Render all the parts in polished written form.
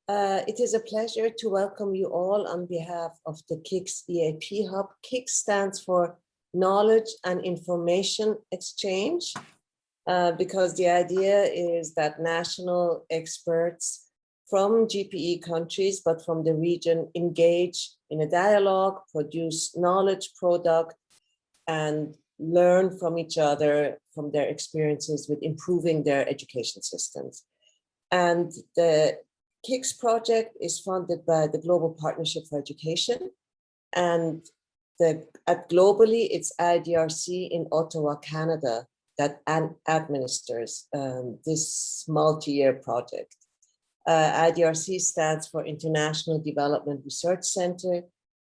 It is a pleasure to welcome you all on behalf of the KIX EAP Hub. KIX stands for Knowledge and Information Exchange, because the idea is that national experts from GPE countries, but from the region, engage in a dialogue, produce knowledge product, and learn from each other, from their experiences with improving their education systems. And the KIX project is funded by the Global Partnership for Education, and globally it's IDRC in Ottawa, Canada, that administers this multi-year project. IDRC stands for International Development Research Center.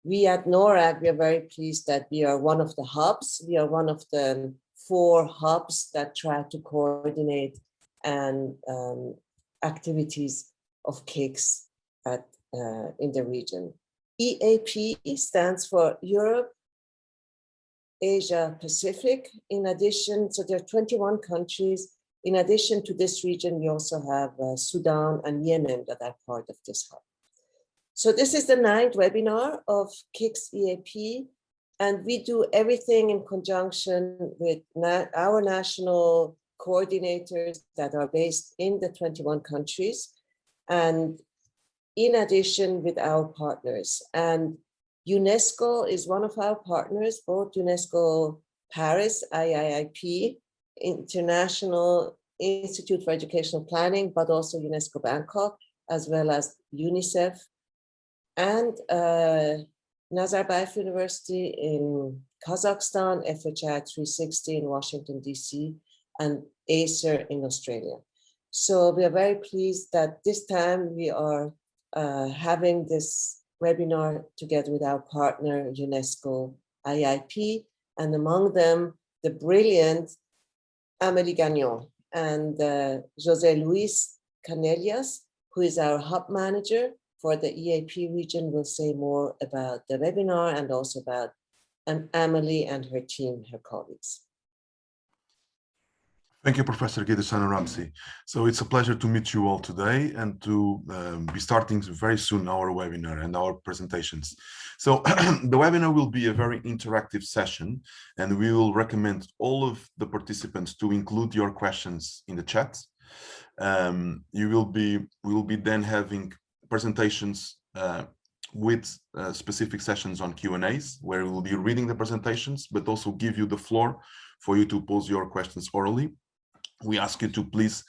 We at NORRAG, we are very pleased that we are one of the hubs. We are one of the 4 hubs that try to coordinate and activities of KIX in the region. EAP stands for Europe, Asia, Pacific. In addition, so there are 21 countries. In addition to this region, we also have Sudan and Yemen that are part of this hub. So this is the 9th webinar of KIX EAP, and we do everything in conjunction with our national coordinators that are based in the 21 countries, and in addition with our partners. And UNESCO is one of our partners, both UNESCO Paris, IIEP, International Institute for Educational Planning, but also UNESCO Bangkok, as well as UNICEF, and Nazarbayev University in Kazakhstan, FHI 360 in Washington, DC, and ACER in Australia. So we are very pleased that this time we are having this webinar together with our partner, UNESCO IIEP, and among them, the brilliant Amélie Gagnon and José Luis Canellas, who is our hub manager for the EAP region, will say more about the webinar and also about Amélie and her team, her colleagues. Thank you, Professor Ghedessana Ramsey. So it's a pleasure to meet you all today and to be starting very soon our webinar and our presentations. So the webinar will be a very interactive session, and we will recommend all of the participants to include your questions in the chat. We will be then having presentations with specific sessions on Q&As, where we will be reading the presentations, but also give you the floor for you to pose your questions orally. We ask you to please,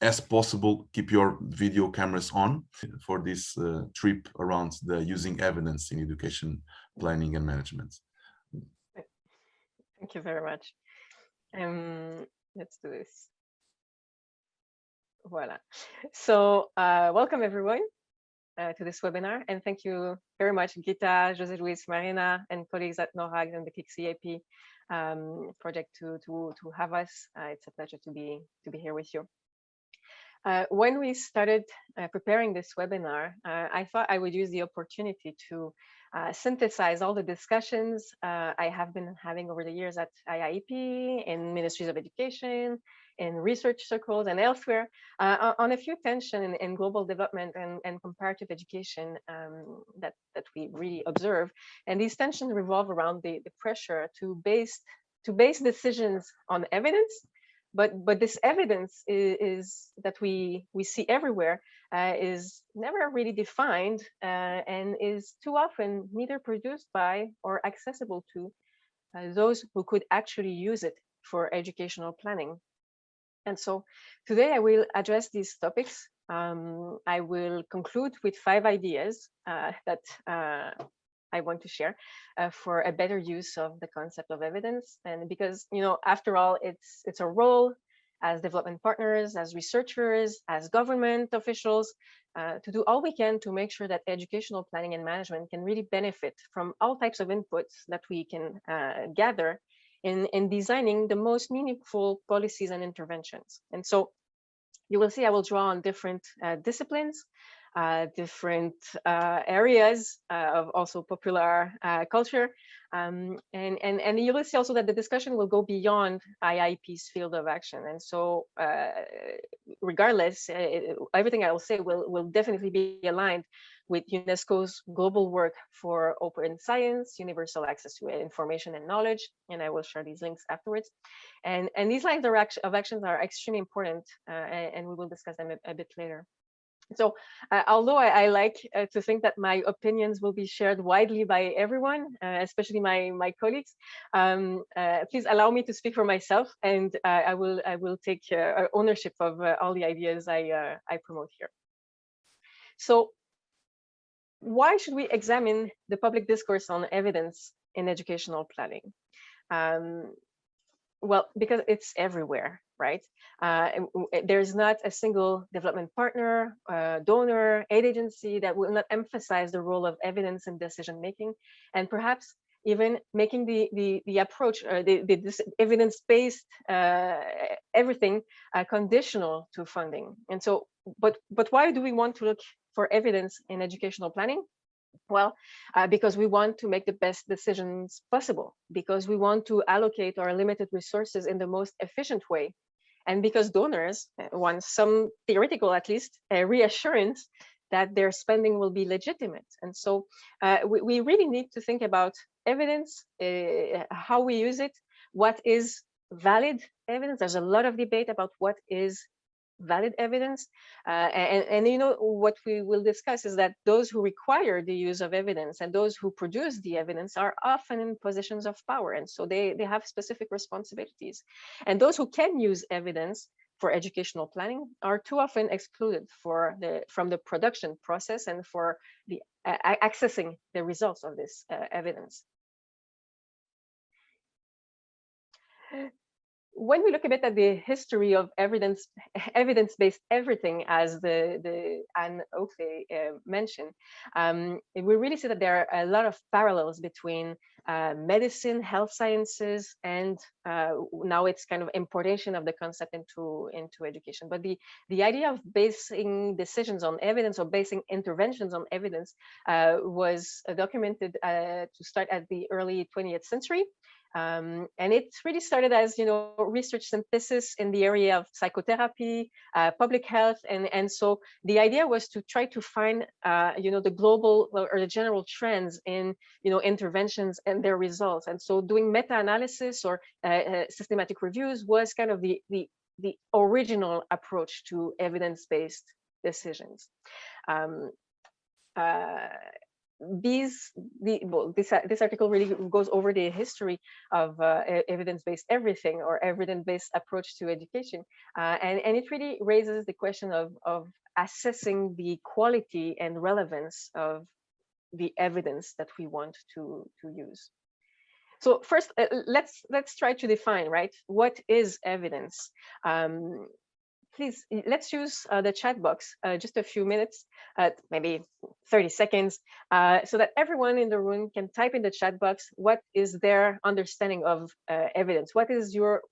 as possible, keep your video cameras on for this trip around the using evidence in education planning and management. Thank you very much. Let's do this. Voila. So welcome everyone to this webinar, and thank you very much, Gita, José Luis, Marina, and colleagues at NORRAG and the KIX EAP project to have us. It's a pleasure to be here with you. When we started preparing this webinar, I thought I would use the opportunity to synthesize all the discussions I have been having over the years at IIEP, in ministries of education, in research circles and elsewhere, on a few tension in global development and comparative education that we really observe. And these tensions revolve around the pressure to base decisions on evidence, but this evidence is that we see everywhere is never really defined and is too often neither produced by or accessible to those who could actually use it for educational planning. And so today I will address these topics. I will conclude with 5 ideas that I want to share for a better use of the concept of evidence. And because, you know, after all, it's a role as development partners, as researchers, as government officials, to do all we can to make sure that educational planning and management can really benefit from all types of inputs that we can gather in designing the most meaningful policies and interventions. And so you will see I will draw on different disciplines, different areas of also popular culture. And you will see also that the discussion will go beyond IIEP's field of action. And so regardless, everything I will say will definitely be aligned with UNESCO's global work for open science, universal access to information and knowledge. And I will share these links afterwards. And these lines of actions are extremely important, and we will discuss them a bit later. So although I like to think that my opinions will be shared widely by everyone, especially my colleagues, please allow me to speak for myself, and I will take ownership of all the ideas I promote here. So why should we examine the public discourse on evidence in educational planning? Well, because it's everywhere, right? There's not a single development partner, donor, aid agency that will not emphasize the role of evidence in decision making, and perhaps even making the approach, this evidence-based everything conditional to funding. And so, but why do we want to look for evidence in educational planning? Well, because we want to make the best decisions possible, because we want to allocate our limited resources in the most efficient way, and because donors want some theoretical, at least, reassurance that their spending will be legitimate. And so we really need to think about evidence, how we use it, what is valid evidence. There's a lot of debate about what is valid evidence, and you know what we will discuss is that those who require the use of evidence and those who produce the evidence are often in positions of power, and so they have specific responsibilities, and those who can use evidence for educational planning are too often excluded from the production process and for the accessing the results of this evidence. When we look a bit at the history of evidence-based everything, as the Anne Oakley mentioned, we really see that there are a lot of parallels between medicine, health sciences, and now it's kind of importation of the concept into education. But the idea of basing decisions on evidence or basing interventions on evidence was documented to start at the early 20th century. And it really started as, you know, research synthesis in the area of psychotherapy, public health, and so the idea was to try to find, you know, the global or the general trends in, you know, interventions and their results. And so doing meta-analysis or systematic reviews was kind of the original approach to evidence-based decisions. This article really goes over the history of evidence-based everything or evidence-based approach to education, and it really raises the question of assessing the quality and relevance of the evidence that we want to use. So first, let's try to define, right, what is evidence. Please, let's use the chat box just a few minutes, maybe 30 seconds, so that everyone in the room can type in the chat box what is their understanding of evidence. What is your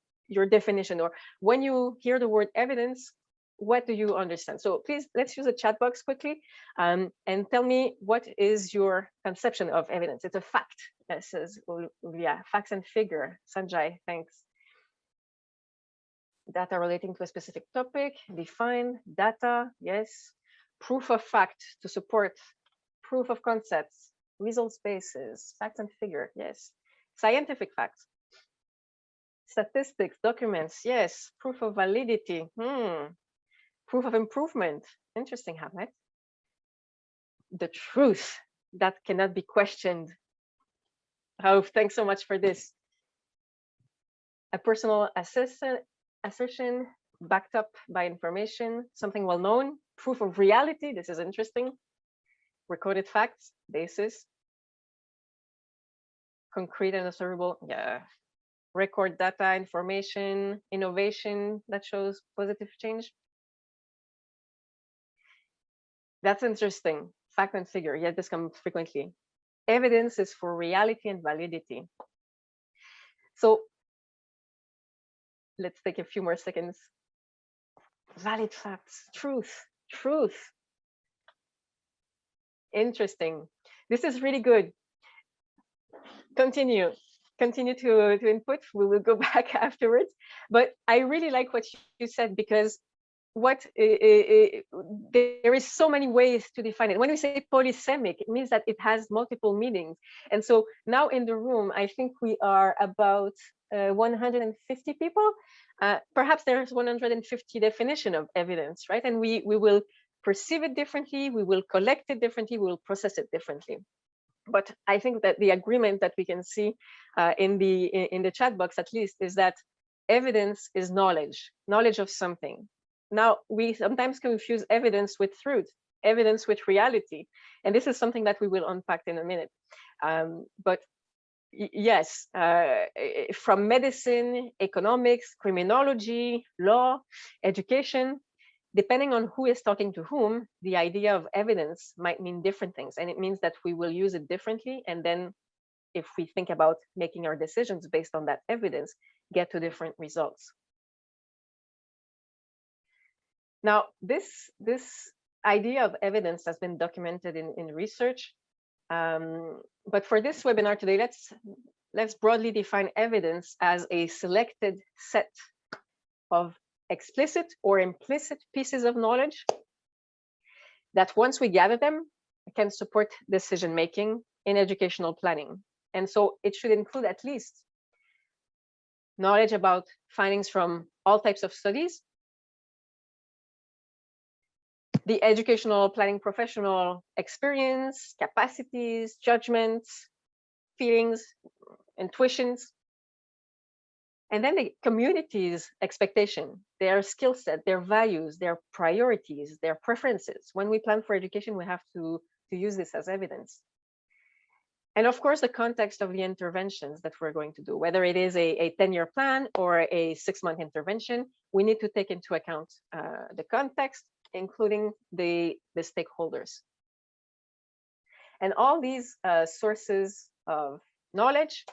definition? Or when you hear the word evidence, what do you understand? So please, let's use the chat box quickly and tell me what is your conception of evidence. It's a fact, says Julia. Facts and figure. Sanjay, thanks. Data relating to a specific topic, define data, yes. Proof of fact to support, proof of concepts, result spaces, facts and figure, yes. Scientific facts, statistics, documents, yes. Proof of validity, proof of improvement, interesting, Hamlet. The truth that cannot be questioned. Oh, thanks so much for this. A personal assertion backed up by information, something well known, proof of reality, this is interesting, recorded facts, basis, concrete and observable, yeah, record data, information, innovation that shows positive change. That's interesting, fact and figure, yeah, this comes frequently. Evidence is for reality and validity. So let's take a few more seconds. Valid facts, truth. Interesting. This is really good. Continue to input. We will go back afterwards. But I really like what you said, because there is so many ways to define it. When we say polysemic, it means that it has multiple meanings. And so now in the room, I think we are about 150 people. Perhaps there's 150 definition of evidence, right? And we will perceive it differently, we will collect it differently, we will process it differently. But I think that the agreement that we can see in the chat box, at least, is that evidence is knowledge of something. Now, we sometimes confuse evidence with truth, evidence with reality. And this is something that we will unpack in a minute. But yes, from medicine, economics, criminology, law, education, depending on who is talking to whom, the idea of evidence might mean different things. And it means that we will use it differently. And then if we think about making our decisions based on that evidence, get to different results. Now, this idea of evidence has been documented in research. But for this webinar today, let's broadly define evidence as a selected set of explicit or implicit pieces of knowledge that, once we gather them, can support decision-making in educational planning. And so it should include at least knowledge about findings from all types of studies, the educational planning professional experience, capacities, judgments, feelings, intuitions, and then the community's expectation, their skill set, their values, their priorities, their preferences. When we plan for education, we have to use this as evidence. And of course, the context of the interventions that we're going to do, whether it is a 10-year plan or a 6-month intervention, we need to take into account the context, including the stakeholders. And all these sources of knowledge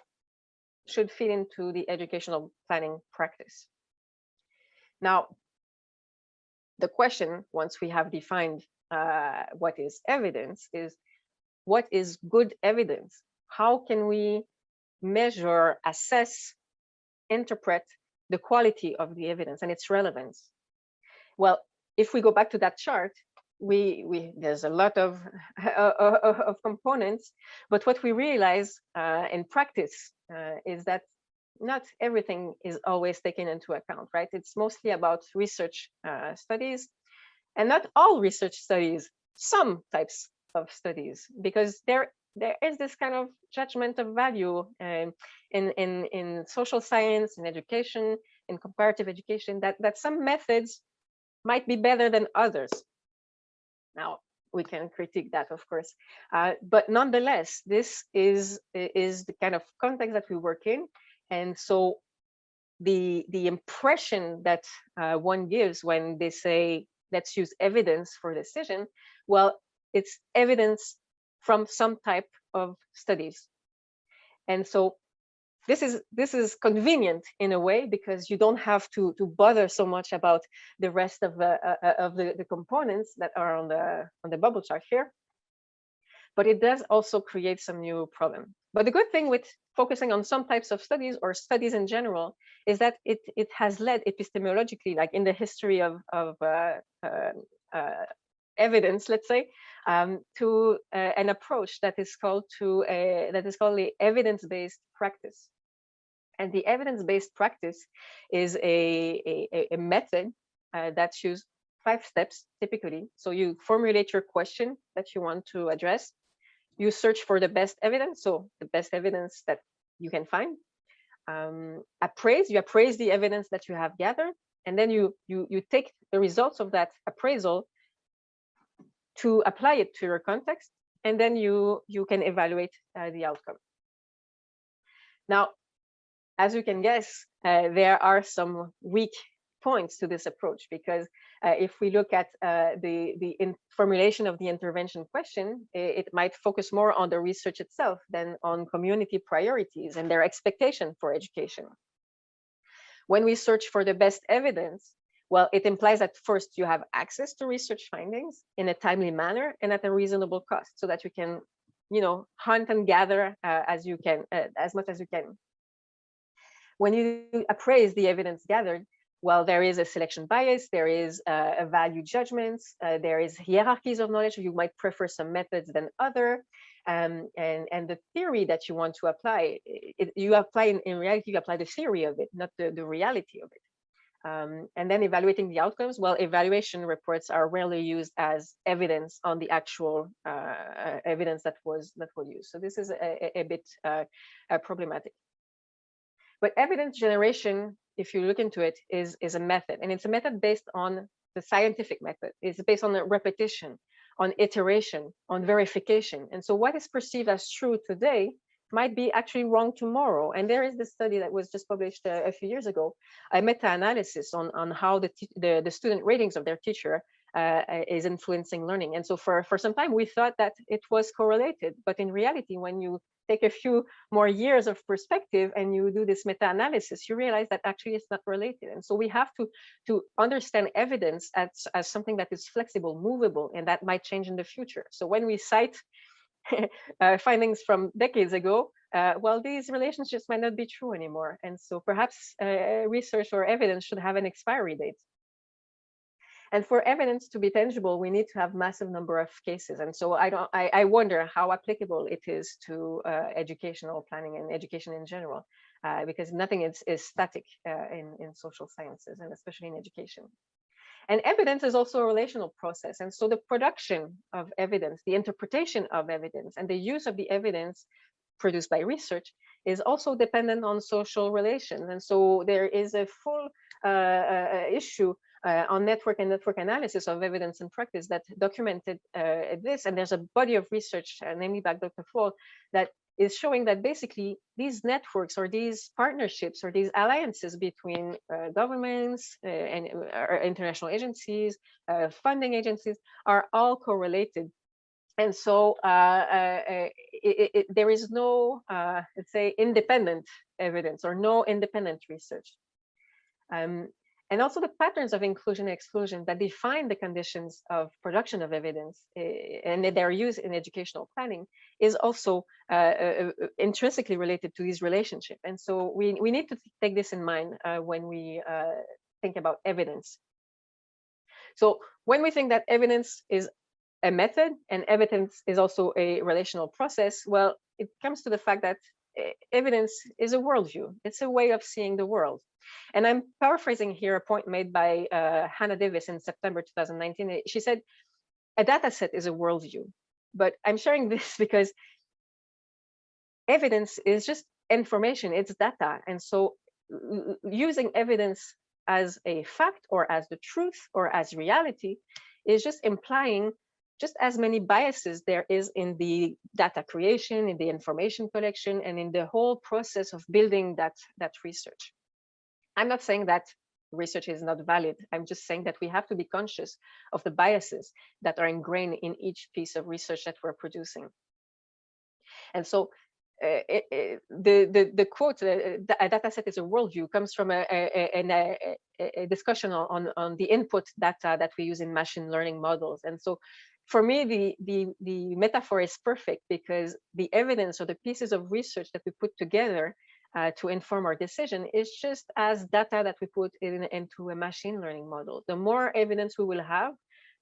should fit into the educational planning practice. Now, the question, once we have defined what is evidence, is what is good evidence? How can we measure, assess, interpret the quality of the evidence and its relevance? Well, if we go back to that chart, there's a lot of components, but what we realize in practice is that not everything is always taken into account, right? It's mostly about research studies, and not all research studies, some types of studies, because there is this kind of judgment of value in social science, in education, in comparative education, that some methods might be better than others. Now, we can critique that, of course, but nonetheless, this is the kind of context that we work in. And so the impression that one gives when they say, let's use evidence for decision, well, it's evidence from some type of studies. And so this is convenient in a way, because you don't have to bother so much about the rest of the components that are on the bubble chart here. But it does also create some new problem. But the good thing with focusing on some types of studies, or studies in general, is that it has led epistemologically, like in the history of evidence, let's say, to an approach that is called the evidence-based practice. And the evidence-based practice is a method that uses 5 steps typically. So you formulate your question that you want to address. You search for the best evidence, so the best evidence that you can find. You appraise the evidence that you have gathered, and then you take the results of that appraisal to apply it to your context, and then you can evaluate the outcome. Now, as you can guess, there are some weak points to this approach, because if we look at the formulation of the intervention question, it might focus more on the research itself than on community priorities and their expectation for education. When we search for the best evidence, Well, it implies that first you have access to research findings in a timely manner and at a reasonable cost, so that you can, hunt and gather as you can, as much as you can. When you appraise the evidence gathered, well, there is a selection bias, there is a value judgments, there is hierarchies of knowledge. You might prefer some methods than other, and the theory that you want to apply, you apply in reality, you apply the theory of it, not the reality of it. And then evaluating the outcomes. Well, evaluation reports are rarely used as evidence on the actual evidence that was used. So this is a bit problematic. But evidence generation, if you look into it, is a method, and it's a method based on the scientific method. It's based on the repetition, on iteration, on verification. And so what is perceived as true today might be actually wrong tomorrow. And there is this study that was just published a few years ago, a meta-analysis on how the student ratings of their teacher is influencing learning. And so for some time, we thought that it was correlated. But in reality, when you take a few more years of perspective and you do this meta-analysis, you realize that actually it's not related. And so we have to understand evidence as something that is flexible, movable, and that might change in the future. So when we cite findings from decades ago, well, these relationships might not be true anymore. And so perhaps research or evidence should have an expiry date. And for evidence to be tangible, we need to have massive number of cases. And so I wonder how applicable it is to educational planning and education in general, because nothing is static in social sciences, and especially in education. And evidence is also a relational process. And so the production of evidence, the interpretation of evidence, and the use of the evidence produced by research is also dependent on social relations. And so there is a full issue on network and network analysis of evidence and practice that documented this. And there's a body of research, namely by Dr. Fall, that is showing that basically these networks or these partnerships or these alliances between governments and international agencies, funding agencies, are all correlated. And so there is no, let's say, independent evidence or no independent research. And also the patterns of inclusion and exclusion that define the conditions of production of evidence and their use in educational planning is also intrinsically related to these relationships. And so we need to take this in mind when we think about evidence. So when we think that evidence is a method and evidence is also a relational process, well, it comes to the fact that evidence is a worldview. It's a way of seeing the world. And I'm paraphrasing here a point made by Hannah Davis in September 2019. She said, a data set is a worldview. But I'm sharing this because evidence is just information, it's data. And so using evidence as a fact or as the truth or as reality is just implying just as many biases there is in the data creation, in the information collection, and in the whole process of building that research. I'm not saying that research is not valid. I'm just saying that we have to be conscious of the biases that are ingrained in each piece of research that we're producing. And so the quote, a data set is a worldview, comes from a discussion on the input data that we use in machine learning models. And so for me, the metaphor is perfect, because the evidence or the pieces of research that we put together to inform our decision is just as data that we put into a machine learning model. The more evidence we will have,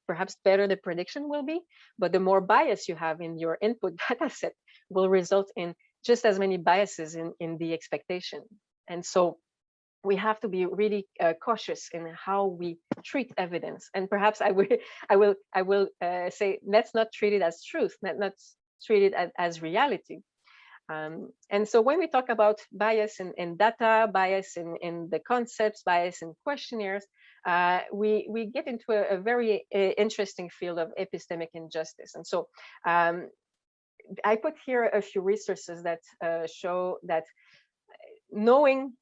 perhaps better the prediction will be, but the more bias you have in your input data set will result in just as many biases in the expectation. And so we have to be really cautious in how we treat evidence. And perhaps I will say, let's not treat it as truth, let's treat it as reality. And so when we talk about bias in data, bias in the concepts, bias in questionnaires, we get into a very interesting field of epistemic injustice. And so I put here a few resources that show that knowing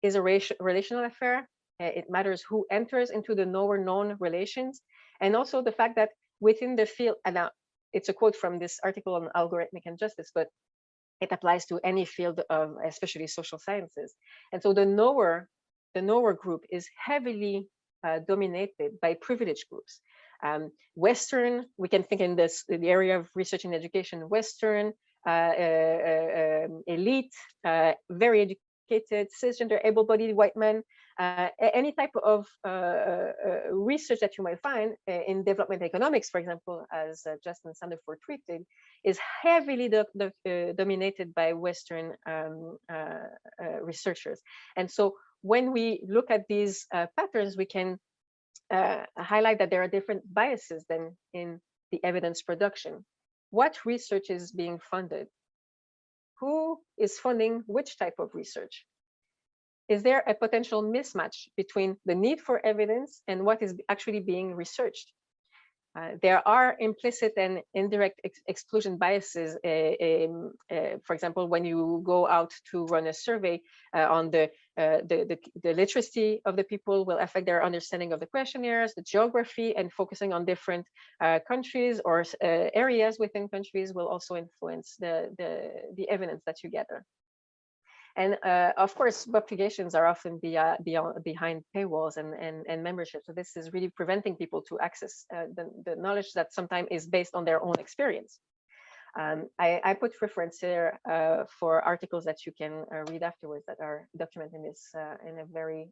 is a relational affair. It matters who enters into the knower-known relations, and also the fact that within the field, and now it's a quote from this article on algorithmic injustice, but it applies to any field of especially social sciences. And so the knower group is heavily dominated by privileged groups. Western, we can think in this, the area of research and education, Western, elite, very educated, cisgender, able-bodied white men, any type of research that you might find in development economics, for example, as Justin Sandefur tweeted, is heavily dominated by Western researchers. And so when we look at these patterns, we can highlight that there are different biases than in the evidence production. What research is being funded? Who is funding which type of research? Is there a potential mismatch between the need for evidence and what is actually being researched? There are implicit and indirect exclusion biases. For example, when you go out to run a survey on the literacy of the people will affect their understanding of the questionnaires, the geography, and focusing on different countries or areas within countries will also influence the evidence that you gather. And of course, publications are often behind paywalls and membership. So this is really preventing people to access the knowledge that sometimes is based on their own experience. I put reference here for articles that you can read afterwards that are documenting this in a very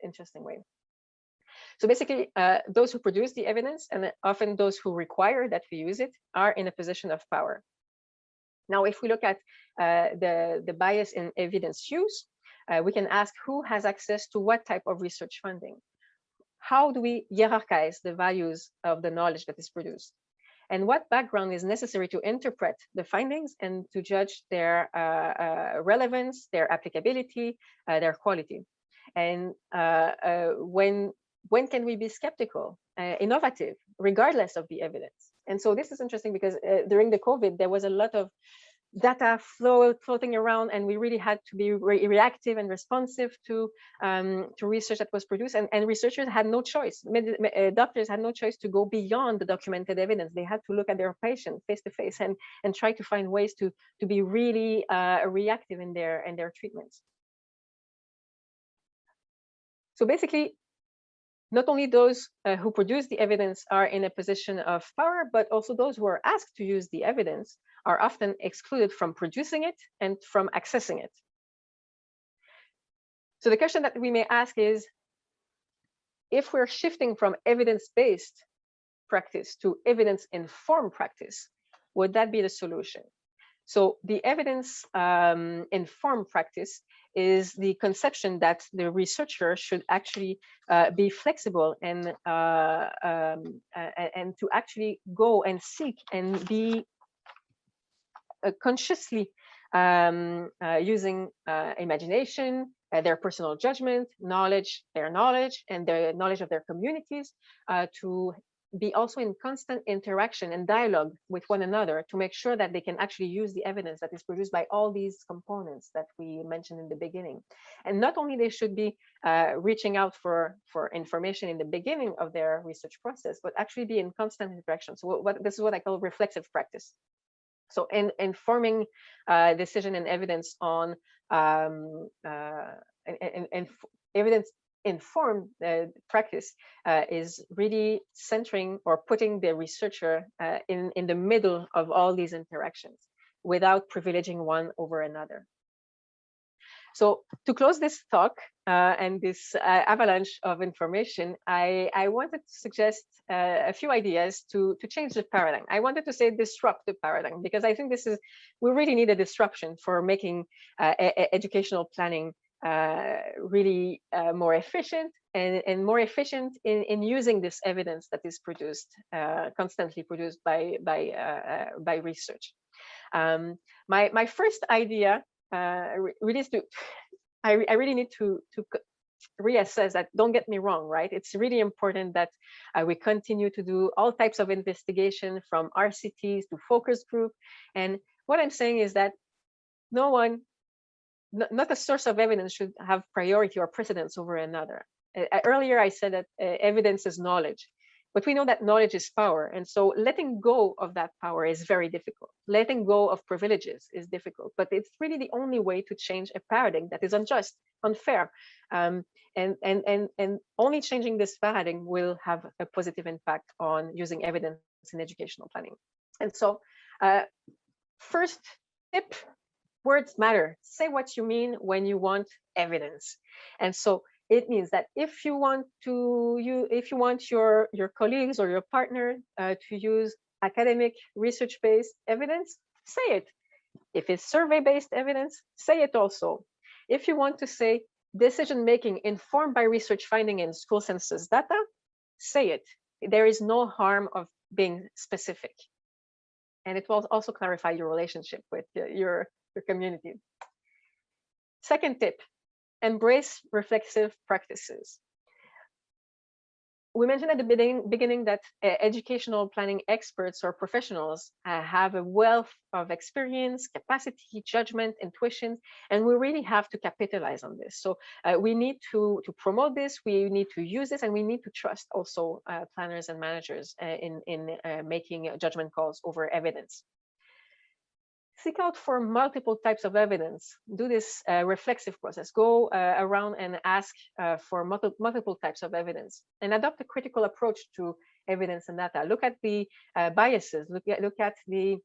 interesting way. So basically, those who produce the evidence and often those who require that we use it are in a position of power. Now, if we look at the bias in evidence use, we can ask who has access to what type of research funding? How do we hierarchize the values of the knowledge that is produced? And what background is necessary to interpret the findings and to judge their relevance, their applicability, their quality? And when can we be skeptical, innovative, regardless of the evidence? And so this is interesting because during the COVID, there was a lot of data floating around, and we really had to be reactive and responsive to research that was produced. And researchers had no choice. Doctors had no choice to go beyond the documented evidence. They had to look at their patient face to face and try to find ways to be really reactive in their treatments. So basically, not only those who produce the evidence are in a position of power, but also those who are asked to use the evidence are often excluded from producing it and from accessing it. So the question that we may ask is, if we're shifting from evidence-based practice to evidence-informed practice, would that be the solution? So the evidence-informed practice is the conception that the researcher should actually be flexible and to actually go and seek and be consciously using imagination, their personal judgment, their knowledge, and the knowledge of their communities to be also in constant interaction and dialogue with one another to make sure that they can actually use the evidence that is produced by all these components that we mentioned in the beginning. And not only they should be reaching out for information in the beginning of their research process, but actually be in constant interaction. So this is what I call reflexive practice. So in informing decision and evidence on evidence-informed practice is really centering or putting the researcher in the middle of all these interactions without privileging one over another. So to close this talk and this avalanche of information, I wanted to suggest a few ideas to change the paradigm. I wanted to say disrupt the paradigm, because I think we really need a disruption for making educational planning really more efficient and more efficient in using this evidence that is produced, constantly produced by research. My first idea really is I really need to reassess that. Don't get me wrong, right? It's really important that we continue to do all types of investigation, from RCTs to focus group. And what I'm saying is that not a source of evidence should have priority or precedence over another. Earlier, I said that evidence is knowledge. But we know that knowledge is power. And so letting go of that power is very difficult. Letting go of privileges is difficult, but it's really the only way to change a paradigm that is unjust, unfair. And only changing this paradigm will have a positive impact on using evidence in educational planning. And so first tip, words matter. Say what you mean when you want evidence. And so it means that if you want your colleagues or your partner to use academic research-based evidence, say it. If it's survey-based evidence, say it also. If you want to say decision-making informed by research finding in school census data, say it. There is no harm of being specific. And it will also clarify your relationship with your community. Second tip, embrace reflexive practices. We mentioned at the beginning that educational planning experts or professionals have a wealth of experience, capacity, judgment, intuition, and we really have to capitalize on this. So we need to promote this, we need to use this, and we need to trust also planners and managers in making judgment calls over evidence. Seek out for multiple types of evidence. Do this reflexive process. Go around and ask for multiple types of evidence, and adopt a critical approach to evidence and data. Look at the biases. Look at the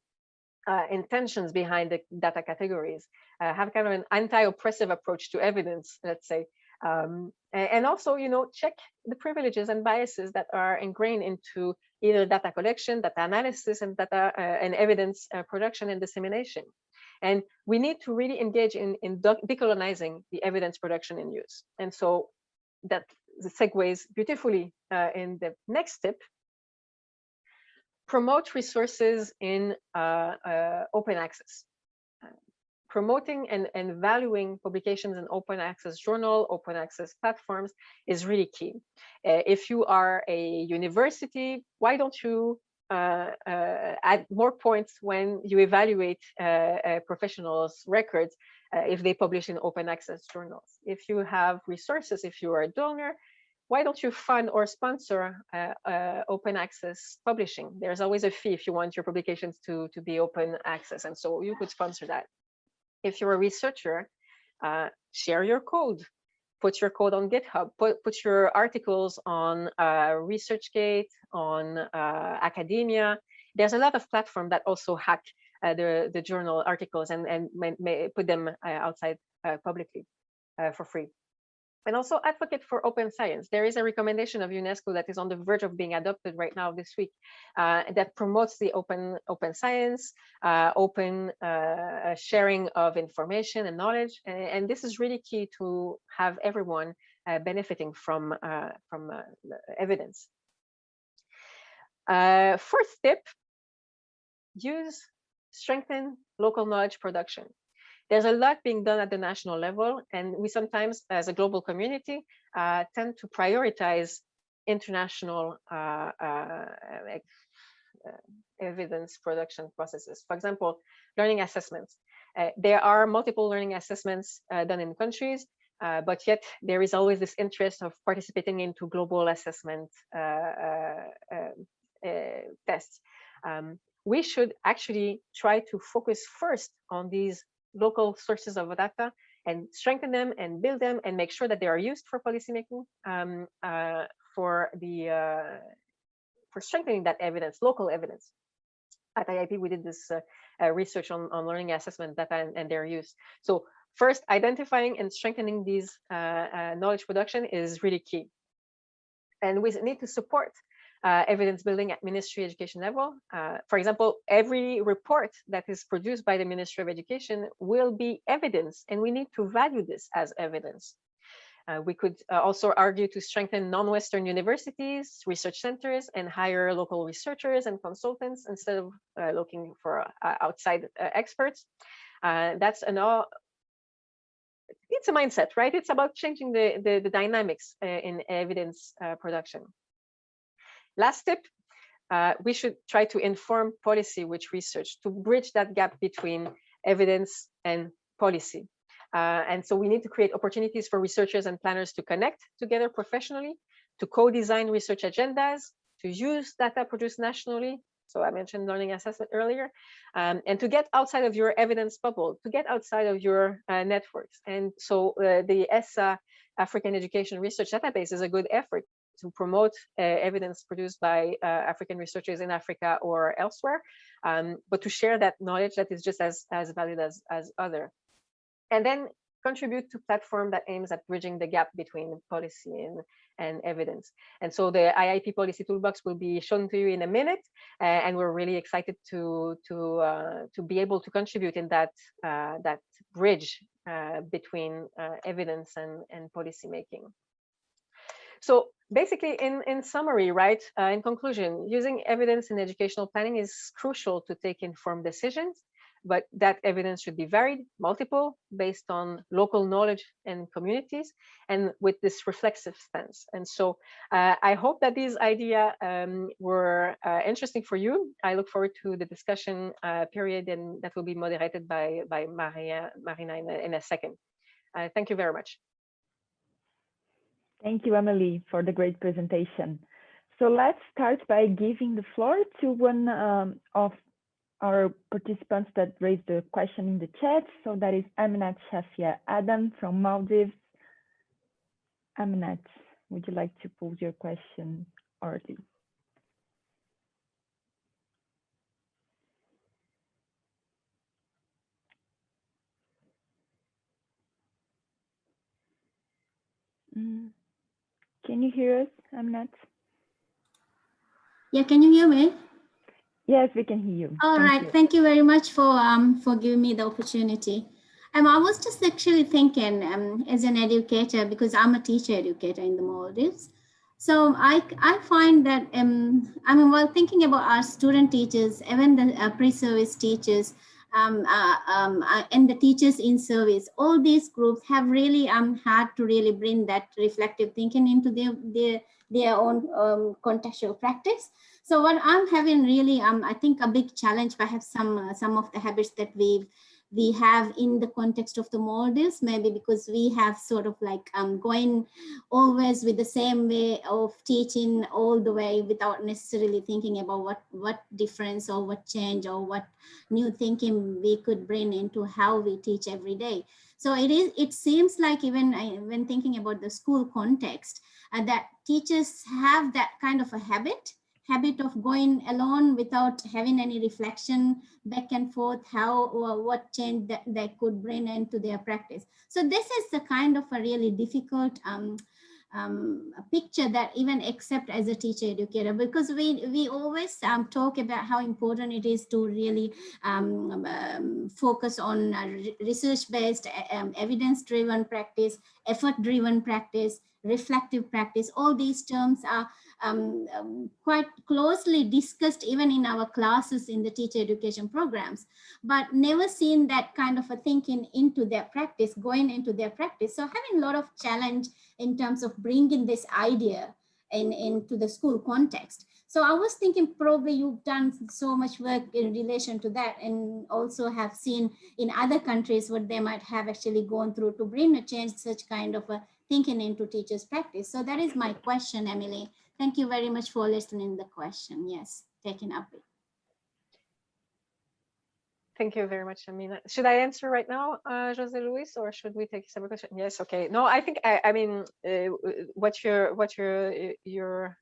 intentions behind the data categories. Have kind of an anti-oppressive approach to evidence, let's say. And also, check the privileges and biases that are ingrained into either data collection, data analysis, and data and evidence production and dissemination. And we need to really engage in decolonizing the evidence production and use. And so that segues beautifully in the next tip. Promote resources in open access. Promoting and valuing publications in open access journal, open access platforms is really key. If you are a university, why don't you add more points when you evaluate professionals' records if they publish in open access journals? If you have resources, if you are a donor, why don't you fund or sponsor open access publishing? There's always a fee if you want your publications to be open access, and so you could sponsor that. If you're a researcher, share your code. Put your code on GitHub. Put your articles on ResearchGate, on academia. There's a lot of platforms that also hack the journal articles and may put them outside publicly for free. And also advocate for open science. There is a recommendation of UNESCO that is on the verge of being adopted right now this week that promotes the open science, open sharing of information and knowledge. And this is really key to have everyone benefiting from evidence. Fourth tip, strengthen local knowledge production. There's a lot being done at the national level, and we sometimes, as a global community, tend to prioritize international evidence production processes. For example, learning assessments. There are multiple learning assessments done in countries, but yet there is always this interest of participating into global assessment tests. We should actually try to focus first on these local sources of data and strengthen them and build them and make sure that they are used for policymaking, for strengthening that evidence, local evidence. At IIEP, we did this research on learning assessment data and their use. So first, identifying and strengthening these knowledge production is really key. And we need to support evidence building at Ministry Education level. For example, every report that is produced by the Ministry of Education will be evidence, and we need to value this as evidence. We could also argue to strengthen non-Western universities, research centers, and hire local researchers and consultants instead of looking for outside experts. That's it's a mindset, right? It's about changing the dynamics in evidence production. Last tip, we should try to inform policy with research to bridge that gap between evidence and policy. And so we need to create opportunities for researchers and planners to connect together professionally, to co-design research agendas, to use data produced nationally. So I mentioned learning assessment earlier, and to get outside of your evidence bubble, to get outside of your networks. And so the ESSA African Education Research Database is a good effort to promote evidence produced by African researchers in Africa or elsewhere, but to share that knowledge that is just as valid as other. And then contribute to platform that aims at bridging the gap between policy and evidence. And so the IIEP policy toolbox will be shown to you in a minute, and we're really excited to be able to contribute in that that bridge between evidence and policy making. So basically, in summary, right, in conclusion, using evidence in educational planning is crucial to take informed decisions, but that evidence should be varied, multiple, based on local knowledge and communities, and with this reflexive stance. And so I hope that these ideas were interesting for you. I look forward to the discussion period, and that will be moderated by Marina in a second. Thank you very much. Thank you, Emily, for the great presentation. So let's start by giving the floor to one of our participants that raised the question in the chat. So that is Aminat Shafia Adam from Maldives. Aminat, would you like to pose your question orally? Can you hear us, Aminat? Yeah, can you hear me? Yes, we can hear you. All right, thank you very much for giving me the opportunity. I was just actually thinking as an educator, because I'm a teacher educator in the Maldives. So I find that, I mean, while thinking about our student teachers, even the pre-service teachers, and the teachers in service, all these groups have really had to really bring that reflective thinking into their own contextual practice. So what I'm having really, I think a big challenge, perhaps some of the habits that we have in the context of the Maldives, maybe because we have sort of like going always with the same way of teaching all the way without necessarily thinking about what difference or what change or what new thinking we could bring into how we teach every day. So it seems like even when thinking about the school context, that teachers have that kind of a habit of going alone without having any reflection back and forth, how or what change that they could bring into their practice. So this is the kind of a really difficult picture that even accept as a teacher educator, because we always talk about how important it is to really focus on research-based, evidence-driven practice, effort-driven practice, reflective practice. All these terms are quite closely discussed even in our classes in the teacher education programs, but never seen that kind of a thinking into their practice, going into their practice. So having a lot of challenge in terms of bringing this idea into the school context. So I was thinking probably you've done so much work in relation to that, and also have seen in other countries what they might have actually gone through to bring a change, such kind of a thinking into teachers' practice. So that is my question, Emily. Thank you very much for listening to the question. Yes, taking up. Thank you very much, Amina. Should I answer right now, Jose Luis, or should we take a separate question? Yes, okay. No, I think I mean what you're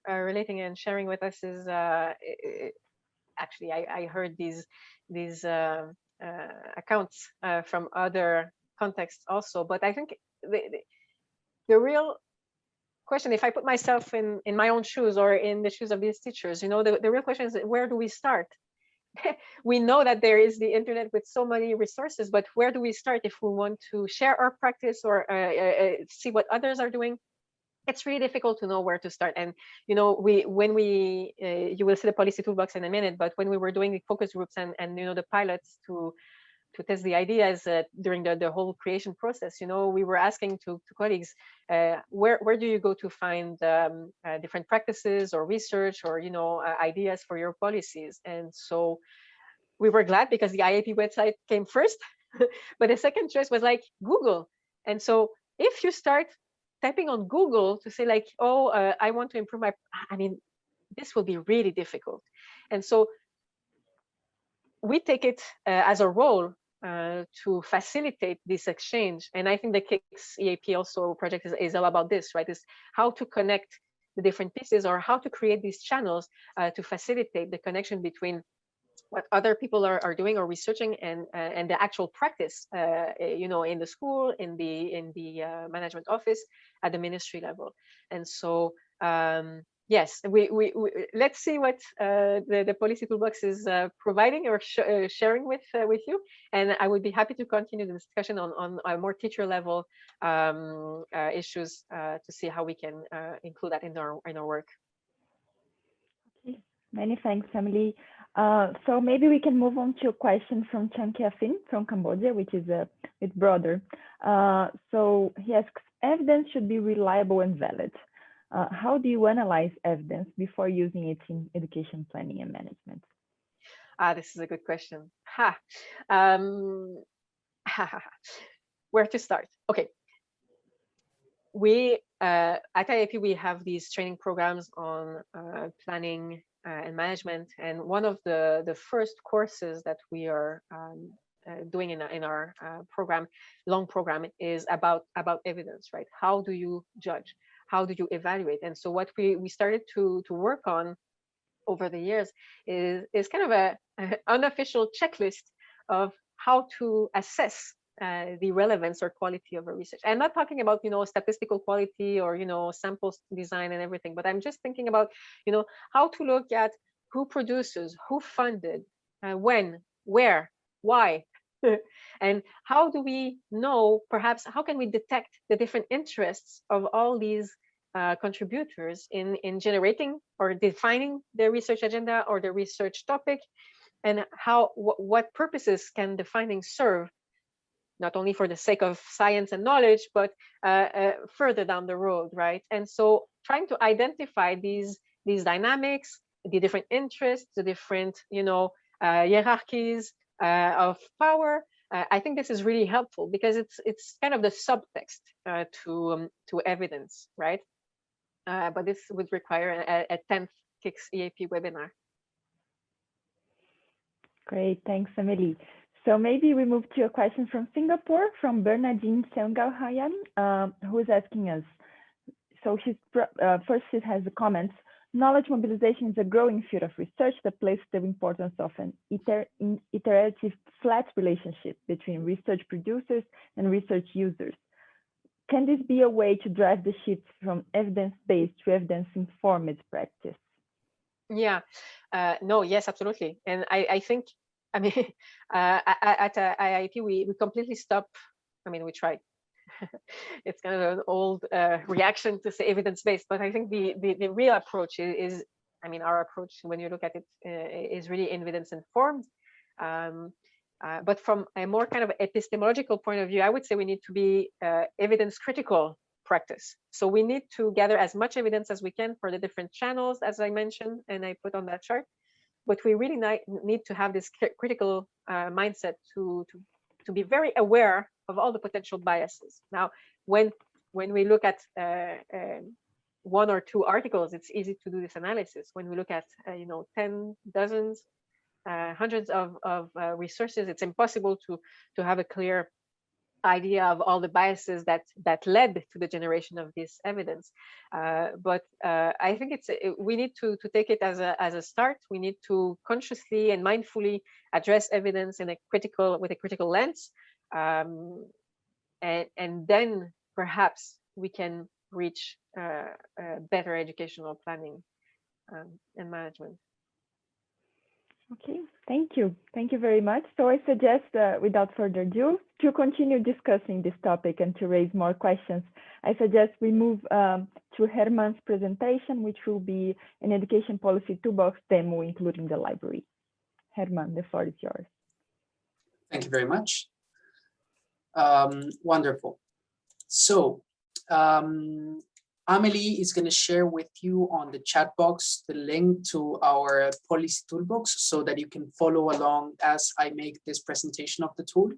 relating and sharing with us is actually I heard these accounts from other contexts also, but I think the real question, if I put myself in my own shoes or in the shoes of these teachers, you know, the real question is, where do we start? We know that there is the internet with so many resources, but where do we start if we want to share our practice or see what others are doing? It's really difficult to know where to start. And you know, when we you will see the policy toolbox in a minute, but when we were doing the focus groups and you know, the pilots to test the ideas during the whole creation process, you know, we were asking to colleagues, where do you go to find different practices or research or, you know, ideas for your policies? And so we were glad because the IIEP website came first, but the second choice was like Google. And so if you start typing on Google to say like, oh, I want to improve my, I mean, this will be really difficult. And so we take it as a role to facilitate this exchange. And I think the KIX EAP also project is all about this, right? Is how to connect the different pieces, or how to create these channels to facilitate the connection between what other people are doing or researching and the actual practice, you know, in the school, in the management office, at the ministry level. And so yes, we let's see what the policy toolbox is providing or sharing with you, and I would be happy to continue the discussion on a more teacher level issues to see how we can include that in our work. Okay. Many thanks, Emily. So maybe we can move on to a question from Chankia Fin from Cambodia, which is a bit broader. So he asks, evidence should be reliable and valid. How do you analyze evidence before using it in education planning and management? This is a good question. Where to start? Okay. We at IIEP, we have these training programs on planning and management, and one of the first courses that we are doing in our long program is about evidence, right? How do you judge? How do you evaluate? And so what we started to work on over the years is kind of an unofficial checklist of how to assess the relevance or quality of a research. I'm not talking about, you know, statistical quality or, you know, samples design and everything, but I'm just thinking about, you know, how to look at who produces, who funded, when, where, why, and how do we know, perhaps, how can we detect the different interests of all these contributors in generating or defining the research agenda or the research topic, and how what purposes can the findings serve, not only for the sake of science and knowledge, but further down the road, right? And so trying to identify these dynamics, the different interests, the different, you know, hierarchies of power. I think this is really helpful because it's kind of the subtext to evidence, right? But this would require a 10th KIX EAP webinar. Great, thanks, Amélie. So maybe we move to a question from Singapore, from Bernadine Sengalhayan, who is asking us. So she's first she has the comments. Knowledge mobilization is a growing field of research that places the importance of an iterative flat relationship between research producers and research users. Can this be a way to drive the shift from evidence-based to evidence-informed practice? Yeah, no, yes, absolutely. And I think, I mean, at IIEP, we completely stopped. I mean, we tried. It's kind of an old reaction to say evidence-based, but I think the real approach is, I mean, our approach, when you look at it, is really evidence-informed. But from a more kind of epistemological point of view, I would say we need to be evidence-critical practice. So we need to gather as much evidence as we can for the different channels, as I mentioned, and I put on that chart. But we really need to have this critical mindset to be very aware of all the potential biases. Now, when we look at one or two articles, it's easy to do this analysis. When we look at you know, 10 dozens, hundreds of resources, it's impossible to have a clear idea of all the biases that led to the generation of this evidence. But I think we need to take it as a start. We need to consciously and mindfully address evidence with a critical lens, and then perhaps we can reach better educational planning and management. Okay, thank you. Thank you very much. So I suggest, without further ado, to continue discussing this topic and to raise more questions, I suggest we move to Herman's presentation, which will be an education policy toolbox demo, including the library. Herman, the floor is yours. Thank you very much. Wonderful. So, Amélie is going to share with you on the chat box the link to our policy toolbox so that you can follow along as I make this presentation of the tool.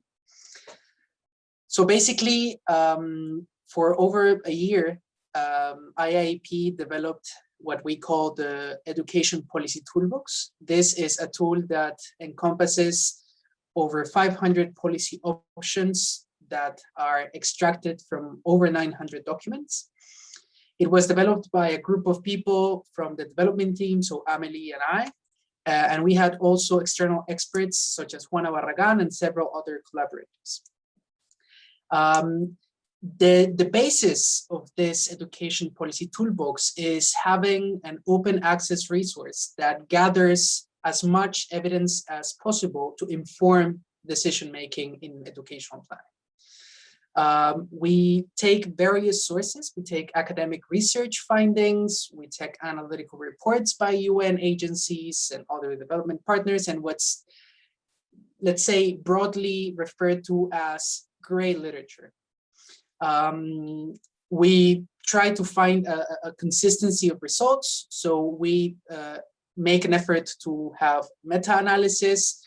So basically, for over a year, IIEP developed what we call the Education Policy Toolbox. This is a tool that encompasses over 500 policy options that are extracted from over 900 documents. It was developed by a group of people from the development team, so Amelie and I, and we had also external experts such as Juana Barragan and several other collaborators. The basis of this Education Policy Toolbox is having an open access resource that gathers as much evidence as possible to inform decision-making in educational planning. We take various sources. We take academic research findings, we take analytical reports by UN agencies and other development partners, and what's, let's say, broadly referred to as gray literature. We try to find a consistency of results, so we make an effort to have meta-analysis,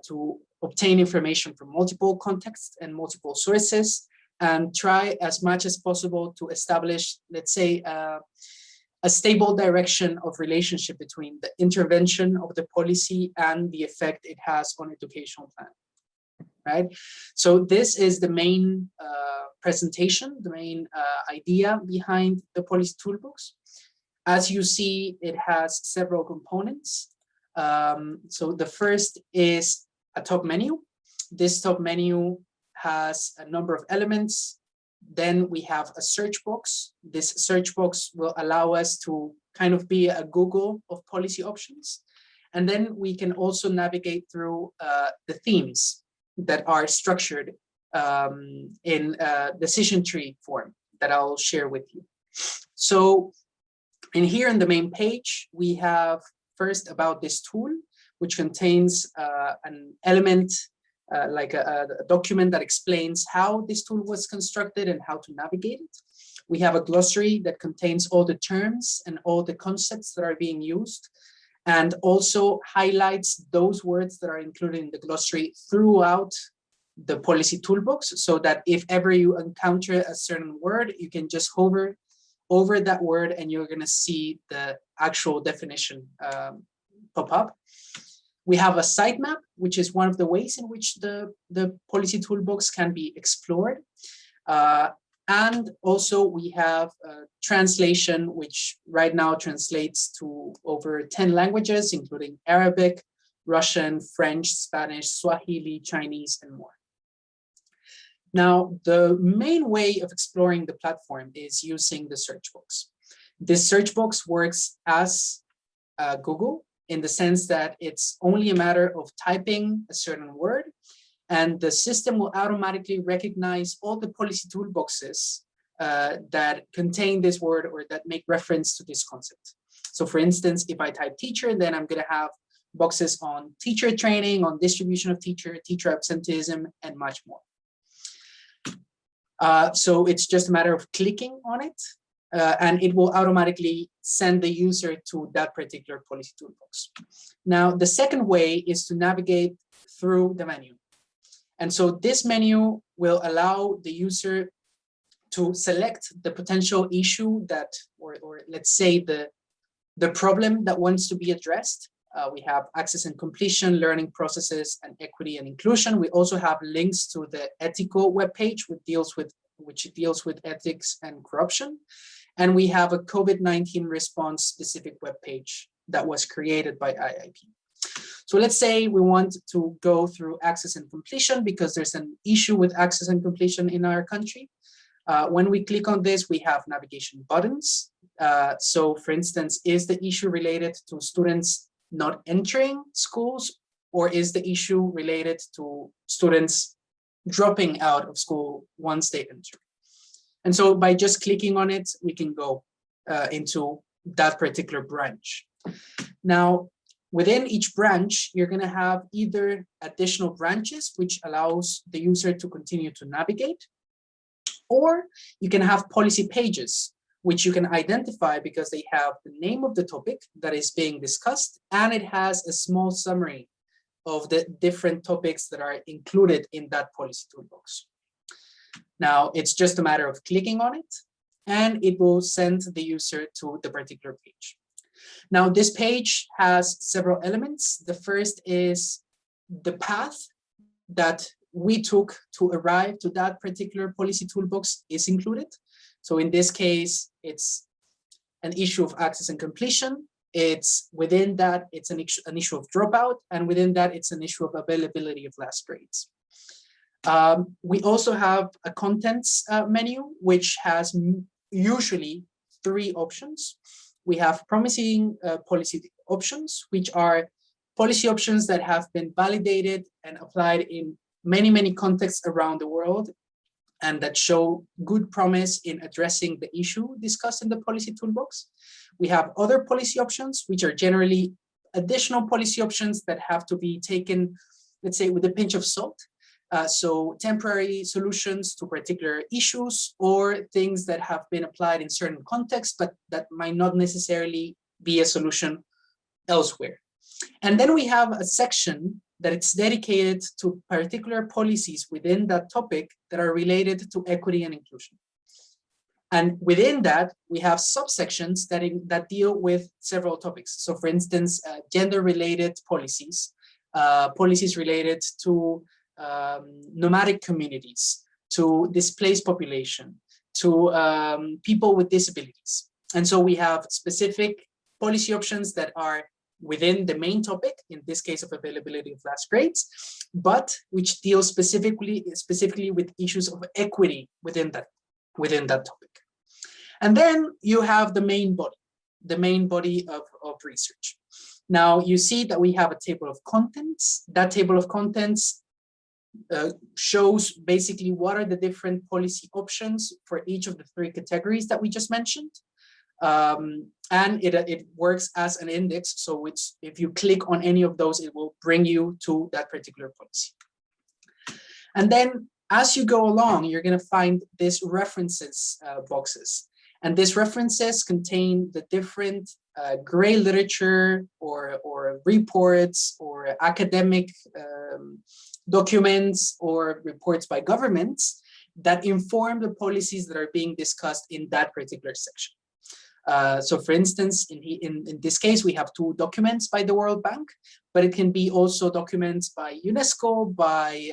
to obtain information from multiple contexts and multiple sources, and try as much as possible to establish, let's say, a stable direction of relationship between the intervention of the policy and the effect it has on educational planning, right? So this is the main presentation, the main idea behind the policy toolbox. As you see, it has several components. So the first is a top menu. This top menu has a number of elements. Then we have a search box. This search box will allow us to kind of be a Google of policy options. And then we can also navigate through the themes that are structured in a decision tree form that I'll share with you. So in here in the main page, we have first about this tool, which contains an element like a document that explains how this tool was constructed and how to navigate it. We have a glossary that contains all the terms and all the concepts that are being used, and also highlights those words that are included in the glossary throughout the policy toolbox, so that if ever you encounter a certain word, you can just hover over that word and you're going to see the actual definition pop up. We have a sitemap, which is one of the ways in which the policy toolbox can be explored. And also we have translation, which right now translates to over 10 languages, including Arabic, Russian, French, Spanish, Swahili, Chinese, and more. Now, the main way of exploring the platform is using the search box. This search box works as Google, in the sense that it's only a matter of typing a certain word, and the system will automatically recognize all the policy toolboxes that contain this word or that make reference to this concept. So for instance, if I type teacher, then I'm going to have boxes on teacher training, on distribution of teacher absenteeism, and much more. So it's just a matter of clicking on it, and it will automatically send the user to that particular policy toolbox. Now, the second way is to navigate through the menu. And so this menu will allow the user to select the potential issue that, or let's say the problem that wants to be addressed. We have access and completion, learning processes, and equity and inclusion. We also have links to the ethical webpage, which deals with ethics and corruption. And we have a COVID-19 response specific webpage that was created by IIEP. So let's say we want to go through access and completion because there's an issue with access and completion in our country. When we click on this, we have navigation buttons. So for instance, is the issue related to students not entering schools, or is the issue related to students dropping out of school once they enter? And so by just clicking on it, we can go into that particular branch. Now, within each branch, you're going to have either additional branches, which allows the user to continue to navigate, or you can have policy pages, which you can identify because they have the name of the topic that is being discussed, and it has a small summary of the different topics that are included in that policy toolbox. Now, it's just a matter of clicking on it, and it will send the user to the particular page. Now, this page has several elements. The first is the path that we took to arrive to that particular policy toolbox is included. So in this case, it's an issue of access and completion. It's within that, it's an issue of dropout, and within that, it's an issue of availability of last grades. We also have a contents menu, which has usually 3 options. We have promising policy options, which are policy options that have been validated and applied in many, many contexts around the world, and that show good promise in addressing the issue discussed in the policy toolbox. We have other policy options, which are generally additional policy options that have to be taken, let's say, with a pinch of salt. So temporary solutions to particular issues, or things that have been applied in certain contexts, but that might not necessarily be a solution elsewhere. And then we have a section that it's dedicated to particular policies within that topic that are related to equity and inclusion. And within that, we have subsections that deal with several topics. So for instance, gender-related policies, policies related to nomadic communities, to displaced population, to people with disabilities. And so we have specific policy options that are within the main topic, in this case of availability of last grades, but which deal specifically with issues of equity within that topic. And then you have the main body of research. Now you see that we have a table of contents. That table of contents shows basically what are the different policy options for each of the 3 categories that we just mentioned. And it works as an index. So if you click on any of those, it will bring you to that particular policy. And then as you go along, you're going to find these references boxes. And these references contain the different gray literature or reports or academic documents or reports by governments that inform the policies that are being discussed in that particular section. So for instance, in this case, we have 2 documents by the World Bank, but it can be also documents by UNESCO, by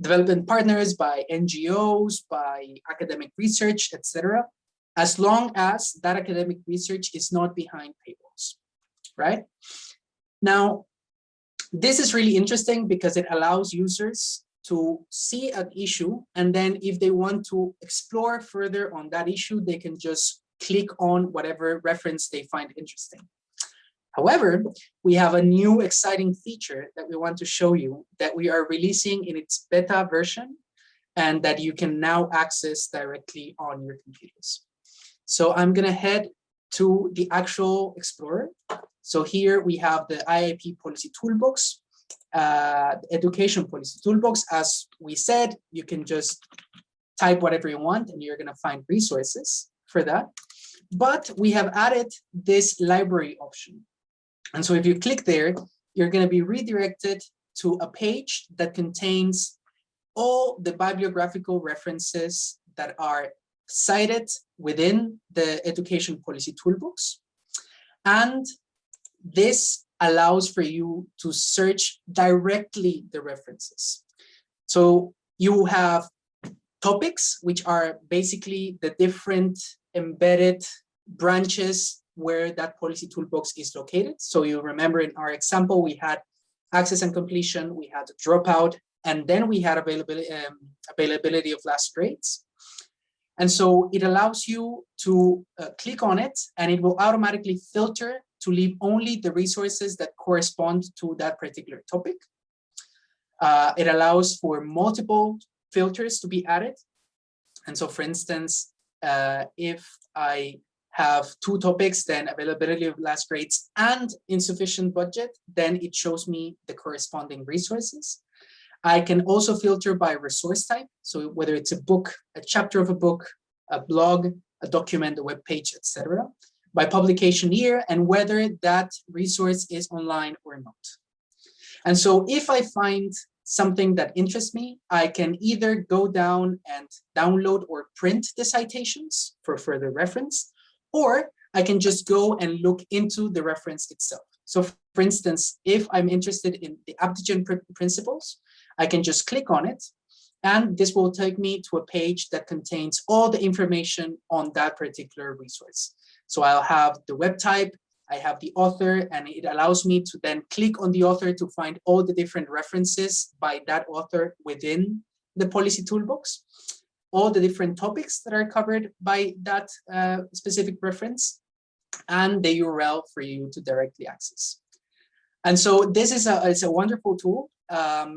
development partners, by NGOs, by academic research, etc., as long as that academic research is not behind paywalls, right? Now, this is really interesting because it allows users to see an issue, and then if they want to explore further on that issue, they can just click on whatever reference they find interesting. However, we have a new exciting feature that we want to show you that we are releasing in its beta version and that you can now access directly on your computers. So I'm going to head to the actual Explorer. So here we have the IIEP Policy Toolbox, Education Policy Toolbox. As we said, you can just type whatever you want and you're going to find resources for that. But we have added this library option. And so if you click there, you're going to be redirected to a page that contains all the bibliographical references that are cited within the Education Policy Toolbox. And this allows for you to search directly the references. So you have topics, which are basically the different embedded branches where that policy toolbox is located. So you remember in our example, we had access and completion, we had dropout, and then we had availability of last grades. And so it allows you to click on it and it will automatically filter to leave only the resources that correspond to that particular topic. It allows for multiple filters to be added. And so for instance, if I have 2 topics, then availability of last grades and insufficient budget, then it shows me the corresponding resources. I can also filter by resource type. So whether it's a book, a chapter of a book, a blog, a document, a web page, etc. By publication year and whether that resource is online or not. And so if I find something that interests me, I can either go down and download or print the citations for further reference, or I can just go and look into the reference itself. So for instance, if I'm interested in the aptogen principles, I can just click on it, and this will take me to a page that contains all the information on that particular resource. So I'll have the web type, I have the author, and it allows me to then click on the author to find all the different references by that author within the policy toolbox, all the different topics that are covered by that specific reference, and the URL for you to directly access. And so this is a wonderful tool.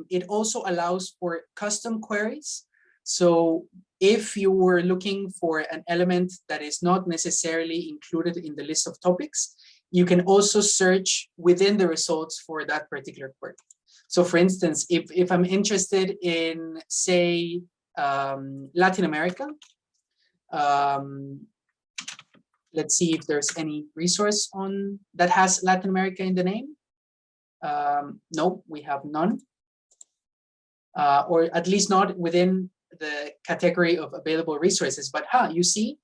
It also allows for custom queries. So if you were looking for an element that is not necessarily included in the list of topics, you can also search within the results for that particular query. So for instance, if I'm interested in, say, Latin America, let's see if there's any resource on that has Latin America in the name. No, we have none, or at least not within the category of available resources. But you see,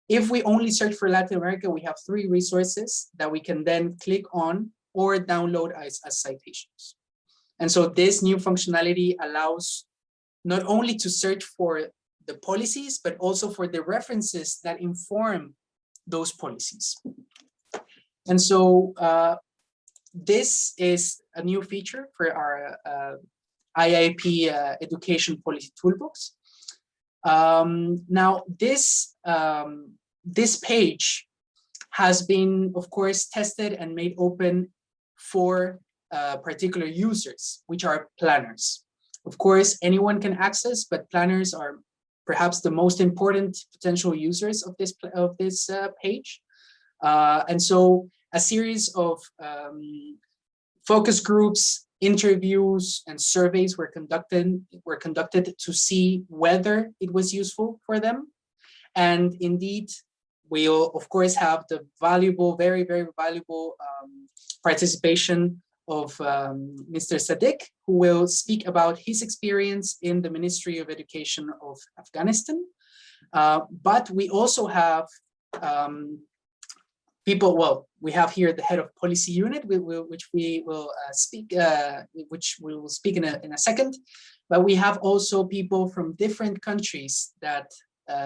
if we only search for Latin America, we have 3 resources that we can then click on or download as citations. And so this new functionality allows not only to search for the policies, but also for the references that inform those policies. And so this is a new feature for our IIEP Education Policy Toolbox. Now, this page has been, of course, tested and made open for particular users, which are planners. Of course, anyone can access, but planners are perhaps the most important potential users of this page. And so a series of focus groups, interviews, and surveys were conducted to see whether it was useful for them. And indeed, we'll of course have the valuable, very, very valuable participation of Mr. Sadiq, who will speak about his experience in the Ministry of Education of Afghanistan. But we also have people, well, we have here the head of policy unit, which we will speak in a second. But we have also people from different countries that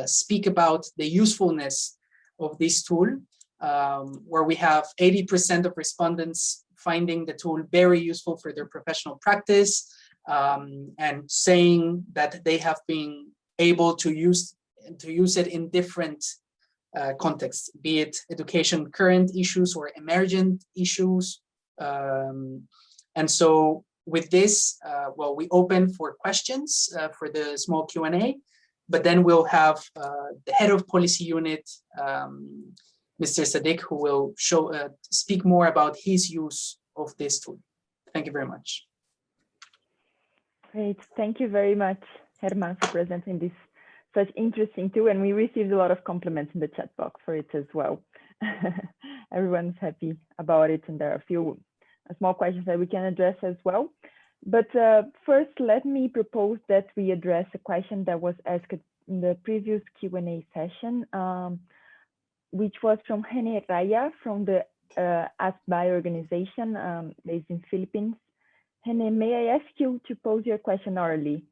speak about the usefulness of this tool, where we have 80% of respondents finding the tool very useful for their professional practice, and saying that they have been able to use it in different contexts, be it education current issues or emergent issues. And so with this, well, we open for questions for the small Q&A, but then we'll have the head of policy unit, Mr. Sadiq, who will speak more about his use of this tool. Thank you very much. Great, thank you very much, Herman, for presenting this such interesting tool, and we received a lot of compliments in the chat box for it as well. Everyone's happy about it, and there are a few small questions that we can address as well. But first, let me propose that we address a question that was asked in the previous Q&A session, which was from Hene Raya from the ASBI organization based in Philippines. Hene, may I ask you to pose your question orally?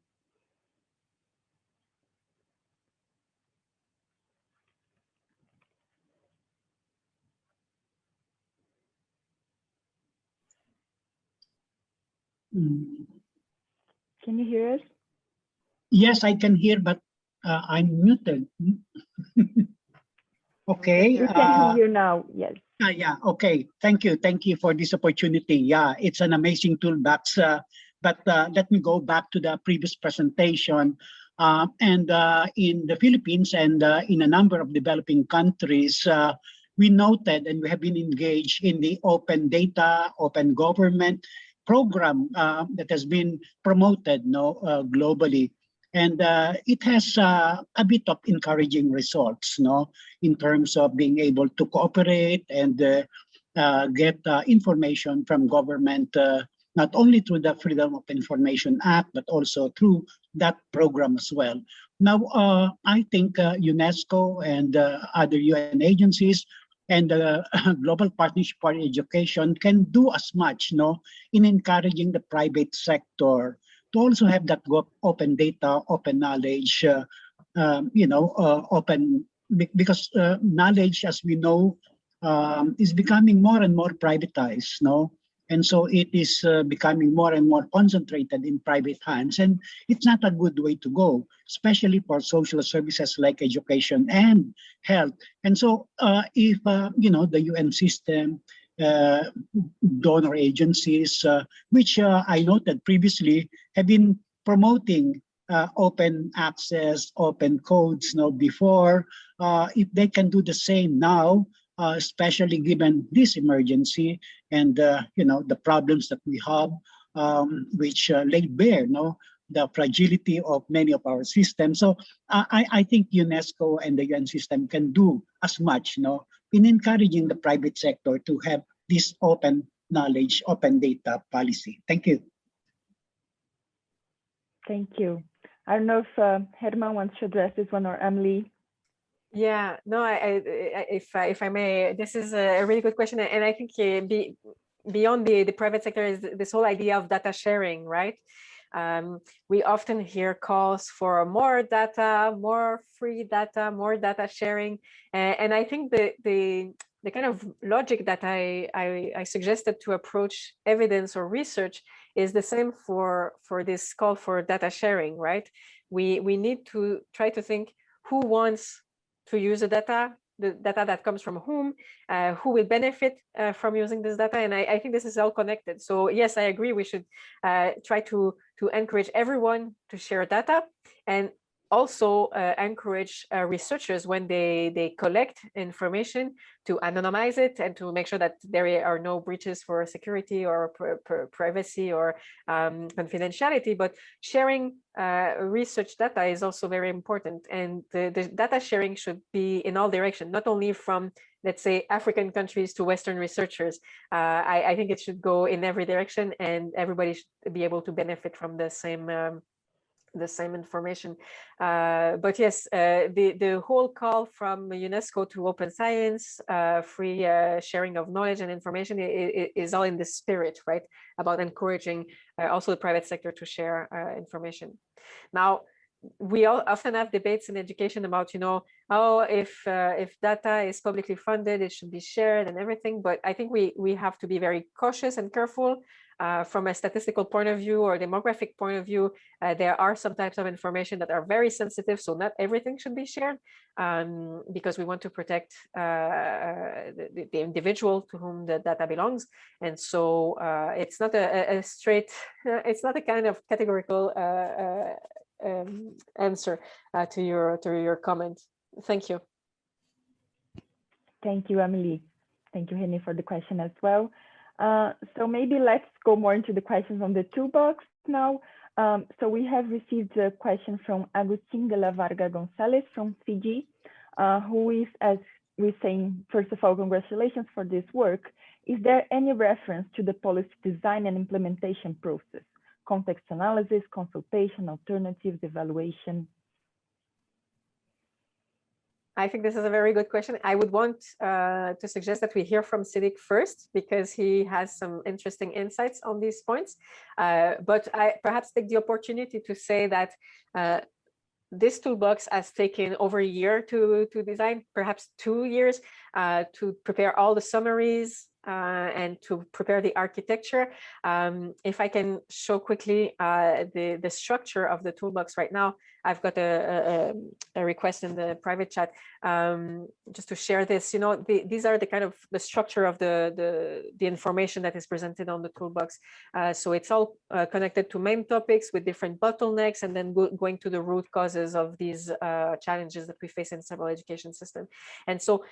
Can you hear us? Yes, I can hear, but I'm muted. Okay. We can hear you now, yes. Yeah, okay. Thank you. Thank you for this opportunity. Yeah, it's an amazing toolbox. But let me go back to the previous presentation. And in the Philippines and in a number of developing countries, we noted and we have been engaged in the open data, open government program that has been promoted globally. And it has a bit of encouraging results, in terms of being able to cooperate and get information from government not only through the Freedom of Information Act, but also through that program as well. Now, I think UNESCO and other UN agencies and the Global Partnership for Education can do as much, in encouraging the private sector to also have that open data, open knowledge, open, because knowledge, as we know, is becoming more and more privatized, and so it is becoming more and more concentrated in private hands, and it's not a good way to go, especially for social services like education and health. And so if the UN system, donor agencies, which I noted previously, have been promoting open access, open codes before, if they can do the same now, especially given this emergency and the problems that we have, which laid bare the fragility of many of our systems. So I think UNESCO and the UN system can do as much in encouraging the private sector to have this open knowledge, open data policy. Thank you. Thank you. I don't know if Herman wants to address this one, or Emily. Yeah, no, if I may, this is a really good question, and I think beyond the private sector is this whole idea of data sharing, right? We often hear calls for more data, more free data, more data sharing, and I think the kind of logic that I suggested to approach evidence or research is the same for this call for data sharing, right? We need to try to think who wants to use the data that comes from whom, who will benefit from using this data. And I think this is all connected. So yes, I agree, we should try to encourage everyone to share data, and also encourage researchers when they collect information to anonymize it and to make sure that there are no breaches for security or privacy or confidentiality. But sharing research data is also very important, and the data sharing should be in all directions, not only from, let's say, African countries to Western researchers. I think it should go in every direction, and everybody should be able to benefit from the same information. But yes, the whole call from UNESCO to open science, free sharing of knowledge and information is all in this spirit, right? About encouraging also the private sector to share information. Now, we all often have debates in education about, if data is publicly funded, it should be shared and everything. But I think we have to be very cautious and careful. From a statistical point of view or demographic point of view, there are some types of information that are very sensitive, so not everything should be shared, because we want to protect the individual to whom the data belongs. And so it's not a straight, it's not a kind of categorical answer to your comment. Thank you. Thank you, Emily. Thank you, Henny, for the question as well. So maybe let's go more into the questions on the toolbox now. So we have received a question from Agustin de la Varga Gonzalez from Fiji, who is, as we're saying, first of all, congratulations for this work. Is there any reference to the policy design and implementation process? Context analysis, consultation, alternatives, evaluation? I think this is a very good question. I would want to suggest that we hear from Siddiq first, because he has some interesting insights on these points. But I perhaps take the opportunity to say that this toolbox has taken over a year to design, perhaps 2 years, to prepare all the summaries and to prepare the architecture. If I can show quickly the structure of the toolbox right now, I've got a request in the private chat just to share this. These are the kind of the structure of the information that is presented on the toolbox. So it's all connected to main topics with different bottlenecks, and then going to the root causes of these challenges that we face in several education systems. And so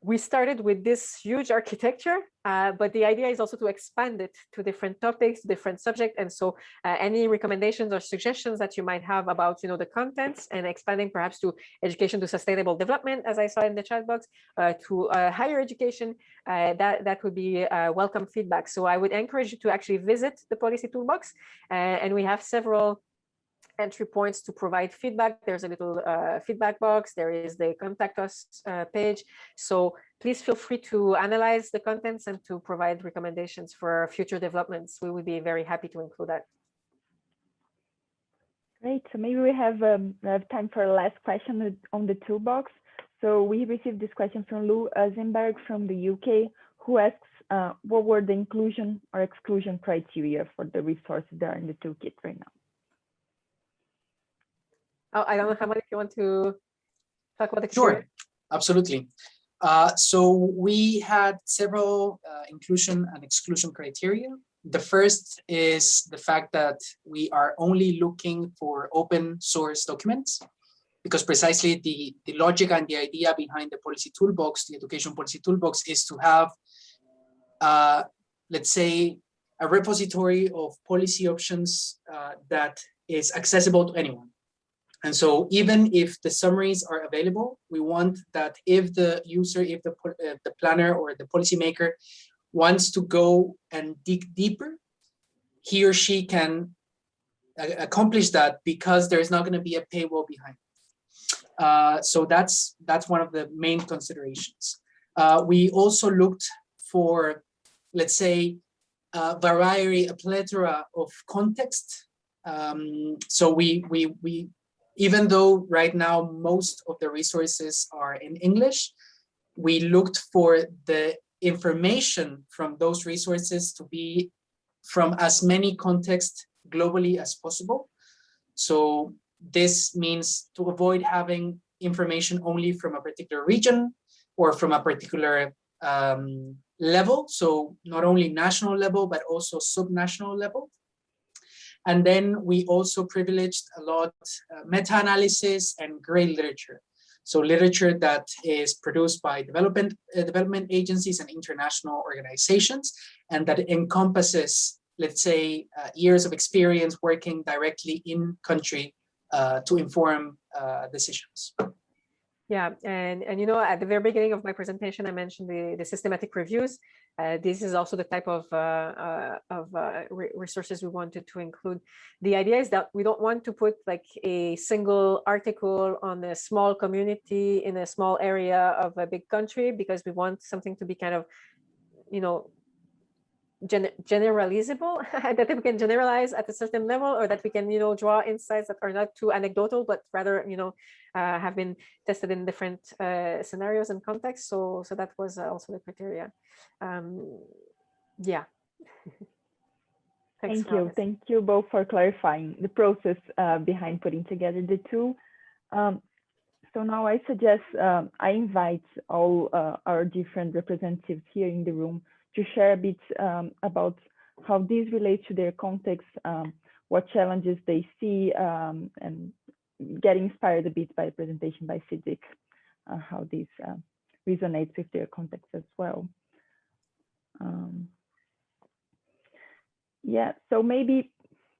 we started with this huge architecture, but the idea is also to expand it to different topics, different subjects. And so any recommendations or suggestions that you might have about, the contents, and expanding perhaps to education to sustainable development, as I saw in the chat box, to higher education, that would be welcome feedback. So I would encourage you to actually visit the policy toolbox, and we have several entry points to provide feedback. There's a little feedback box. There is the contact us page. So please feel free to analyze the contents and to provide recommendations for future developments. We would be very happy to include that. Great. So maybe we have time for a last question on the toolbox. So we received this question from Lou Eisenberg from the UK, who asks, what were the inclusion or exclusion criteria for the resources that are in the toolkit right now? Oh, I don't know, Hamad, if you want to talk about the Sure, absolutely. So we had several inclusion and exclusion criteria. The first is the fact that we are only looking for open source documents, because precisely the logic and the idea behind the policy toolbox, the education policy toolbox, is to have, let's say, a repository of policy options that is accessible to anyone. And so even if the summaries are available, we want that if the user, if the planner or the policymaker wants to go and dig deeper, he or she can accomplish that because there is not going to be a paywall behind it. So that's one of the main considerations. We also looked for, let's say, a plethora of context. So we even though right now most of the resources are in English, we looked for the information from those resources to be from as many contexts globally as possible. So this means to avoid having information only from a particular region or from a particular level. So not only national level, but also subnational level. And then we also privileged a lot meta-analysis and gray literature. So literature that is produced by development agencies and international organizations, and that encompasses, let's say, years of experience working directly in country to inform decisions. Yeah, and at the very beginning of my presentation, I mentioned the systematic reviews. This is also the type of resources we wanted to include. The idea is that we don't want to put like a single article on a small community in a small area of a big country, because we want something to be kind of, generalizable, that we can generalize at a certain level, or that we can, draw insights that are not too anecdotal, but rather, have been tested in different scenarios and contexts. So that was also the criteria. Yeah. Thank you both for clarifying the process behind putting together the tool. So now I suggest I invite all our different representatives here in the room to share a bit about how these relate to their context, what challenges they see, and get inspired a bit by the presentation by Siddiq, how this resonates with their context as well. Yeah, so maybe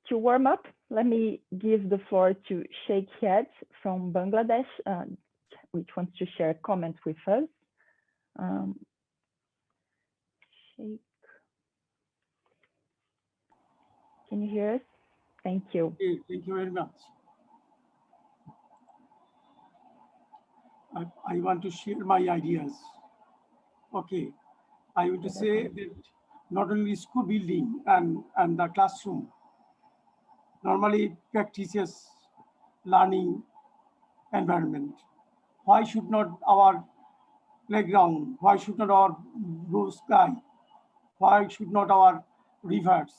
to warm up, let me give the floor to Sheikh Hiad from Bangladesh, which wants to share comments with us. Sheikh, can you hear us? Thank you. Okay, thank you very much. I want to share my ideas. Okay, I want to say that not only school building and the classroom normally practices learning environment. Why should not our playground, why should not our blue sky, why should not our rivers,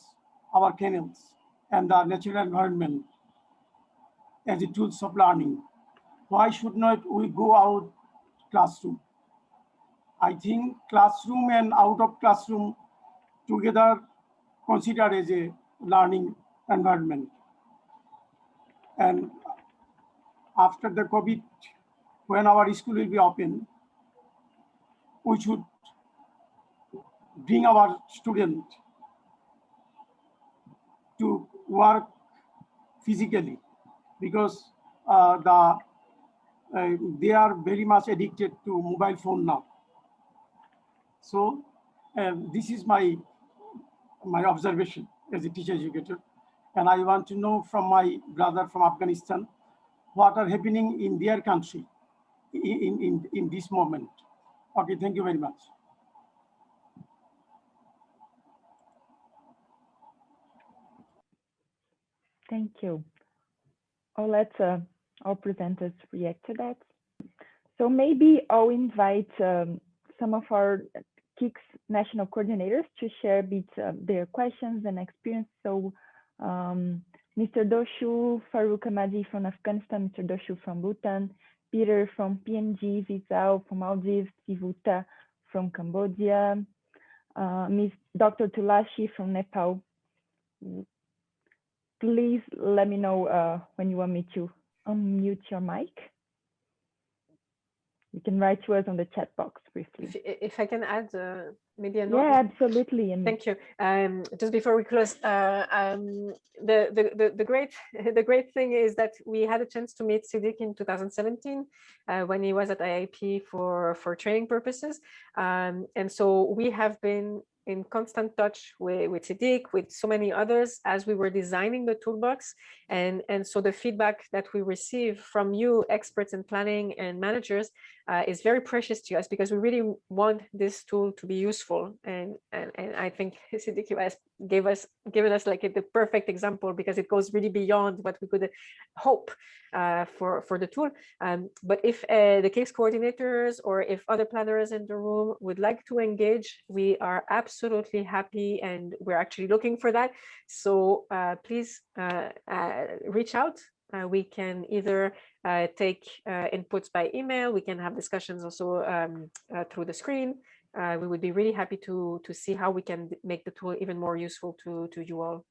our canals, and the natural environment as a tools of learning? Why should not we go out classroom? I think classroom and out of classroom together considered as a learning environment. And after the COVID, when our school will be open, we should bring our students to work physically, because they are very much addicted to mobile phone now. So this is my observation as a teacher educator, and I want to know from my brother from Afghanistan what are happening in their country in this moment. Okay, thank you very much. Thank you. I'll let our presenters react to that. So maybe I'll invite some of our KIX national coordinators to share a bit their questions and experience. So Mr. Doshu, Farouk Ahmadi from Afghanistan, Mr. Doshu from Bhutan, Peter from PNG, Vizal from Maldives, Sivuta from Cambodia, Ms. Dr. Tulashi from Nepal. Please let me know when you want me to unmute your mic. You can write to us on the chat box briefly. If I can add maybe a note. Yeah, absolutely. And thank you. Just before we close, the great thing is that we had a chance to meet Siddiq in 2017 when he was at IIEP for training purposes, and so we have been in constant touch with Siddiq, with so many others as we were designing the toolbox. And so the feedback that we receive from you experts in planning and managers is very precious to us, because we really want this tool to be useful. And I think Siddiq has given us like the perfect example, because it goes really beyond what we could hope for the tool. But if the KIX coordinators or if other planners in the room would like to engage, we are absolutely happy, and we're actually looking for that. So please reach out. We can either take inputs by email. We can have discussions also through the screen. We would be really happy to see how we can make the tool even more useful to you all.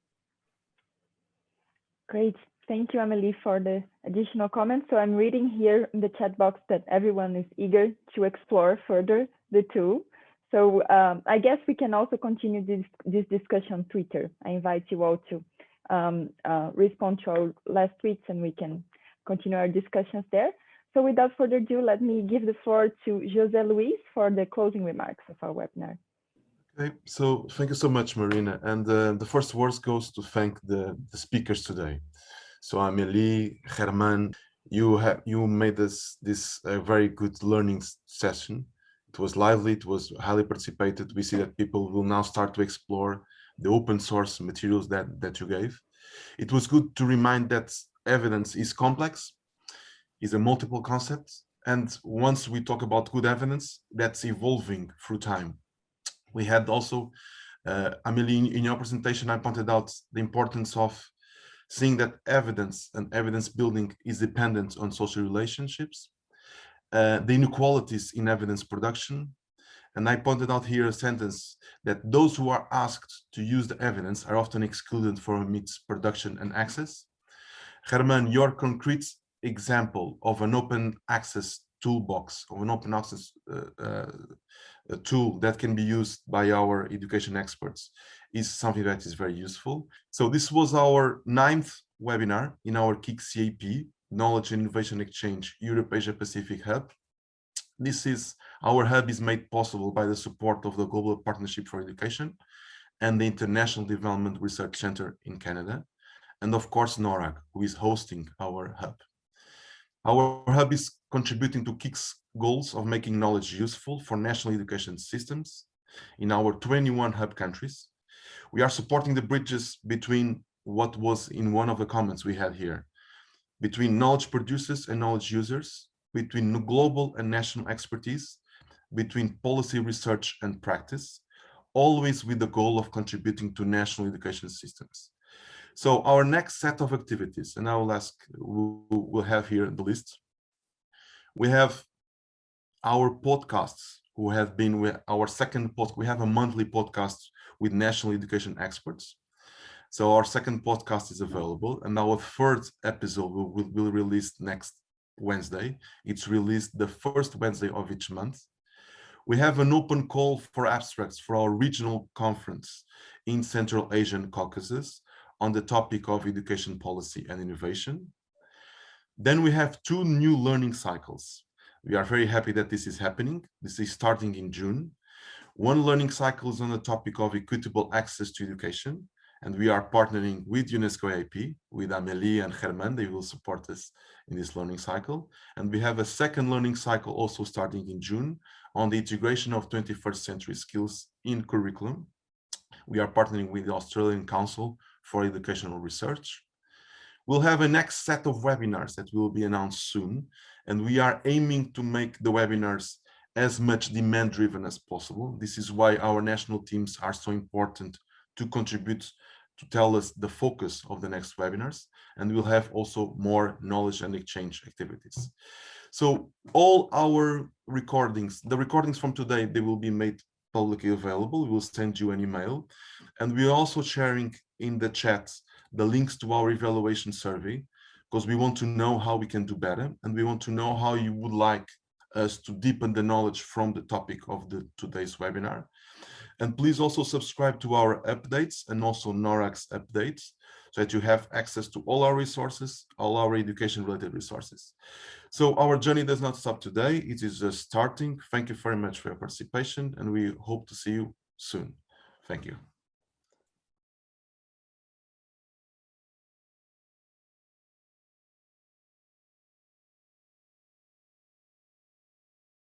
Great. Thank you, Amelie, for the additional comments. So I'm reading here in the chat box that everyone is eager to explore further the tool. So I guess we can also continue this discussion on Twitter. I invite you all to respond to our last tweets, and we can continue our discussions there. So without further ado, let me give the floor to José Luis for the closing remarks of our webinar. Okay, so thank you so much, Marina. And the first words goes to thank the speakers today. So Amélie, Germán, you made this a very good learning session. It was lively, it was highly participated. We see that people will now start to explore the open source materials that you gave. It was good to remind that evidence is complex, is a multiple concept. And once we talk about good evidence, that's evolving through time. We had also, Amélie, in your presentation, I pointed out the importance of seeing that evidence and evidence building is dependent on social relationships, the inequalities in evidence production. And I pointed out here a sentence that those who are asked to use the evidence are often excluded from its production and access. Germán, your concrete example of an open access toolbox, of an open access tool that can be used by our education experts is something that is very useful. So this was our 9th webinar in our KIX EAP, Knowledge and Innovation Exchange Europe Asia Pacific Hub. Our hub is made possible by the support of the Global Partnership for Education and the International Development Research Center in Canada, and of course NORRAG, who is hosting our hub. Our hub is contributing to KIX goals of making knowledge useful for national education systems in our 21 hub countries. We are supporting the bridges between what was in one of the comments we had here, between knowledge producers and knowledge users, between global and national expertise, between policy research and practice, always with the goal of contributing to national education systems. So our next set of activities, and I will ask, we'll have here the list. We have our podcasts, who have been with our second podcast. We have a monthly podcast with national education experts. So our second podcast is available, and our third episode will release next Wednesday. It's released the first Wednesday of each month. We have an open call for abstracts for our regional conference in Central Asian Caucasus on the topic of education policy and innovation. Then we have 2 new learning cycles. We are very happy that this is happening. This is starting in June. One learning cycle is on the topic of equitable access to education, and we are partnering with UNESCO IIEP, with Amélie and Herman. They will support us in this learning cycle. And we have a second learning cycle also starting in June on the integration of 21st century skills in curriculum. We are partnering with the Australian Council for Educational Research. We'll have a next set of webinars that will be announced soon, and we are aiming to make the webinars as much demand-driven as possible. This is why our national teams are so important to contribute to tell us the focus of the next webinars, and we'll have also more knowledge and exchange activities. So all our recordings, the recordings from today, they will be made publicly available. We will send you an email, and we're also sharing in the chat the links to our evaluation survey, because we want to know how we can do better, and we want to know how you would like us to deepen the knowledge from the topic of today's webinar. And please also subscribe to our updates and also NORRAG's updates, so that you have access to all our resources, all our education-related resources. So our journey does not stop today. It is just starting. Thank you very much for your participation, and we hope to see you soon. Thank you.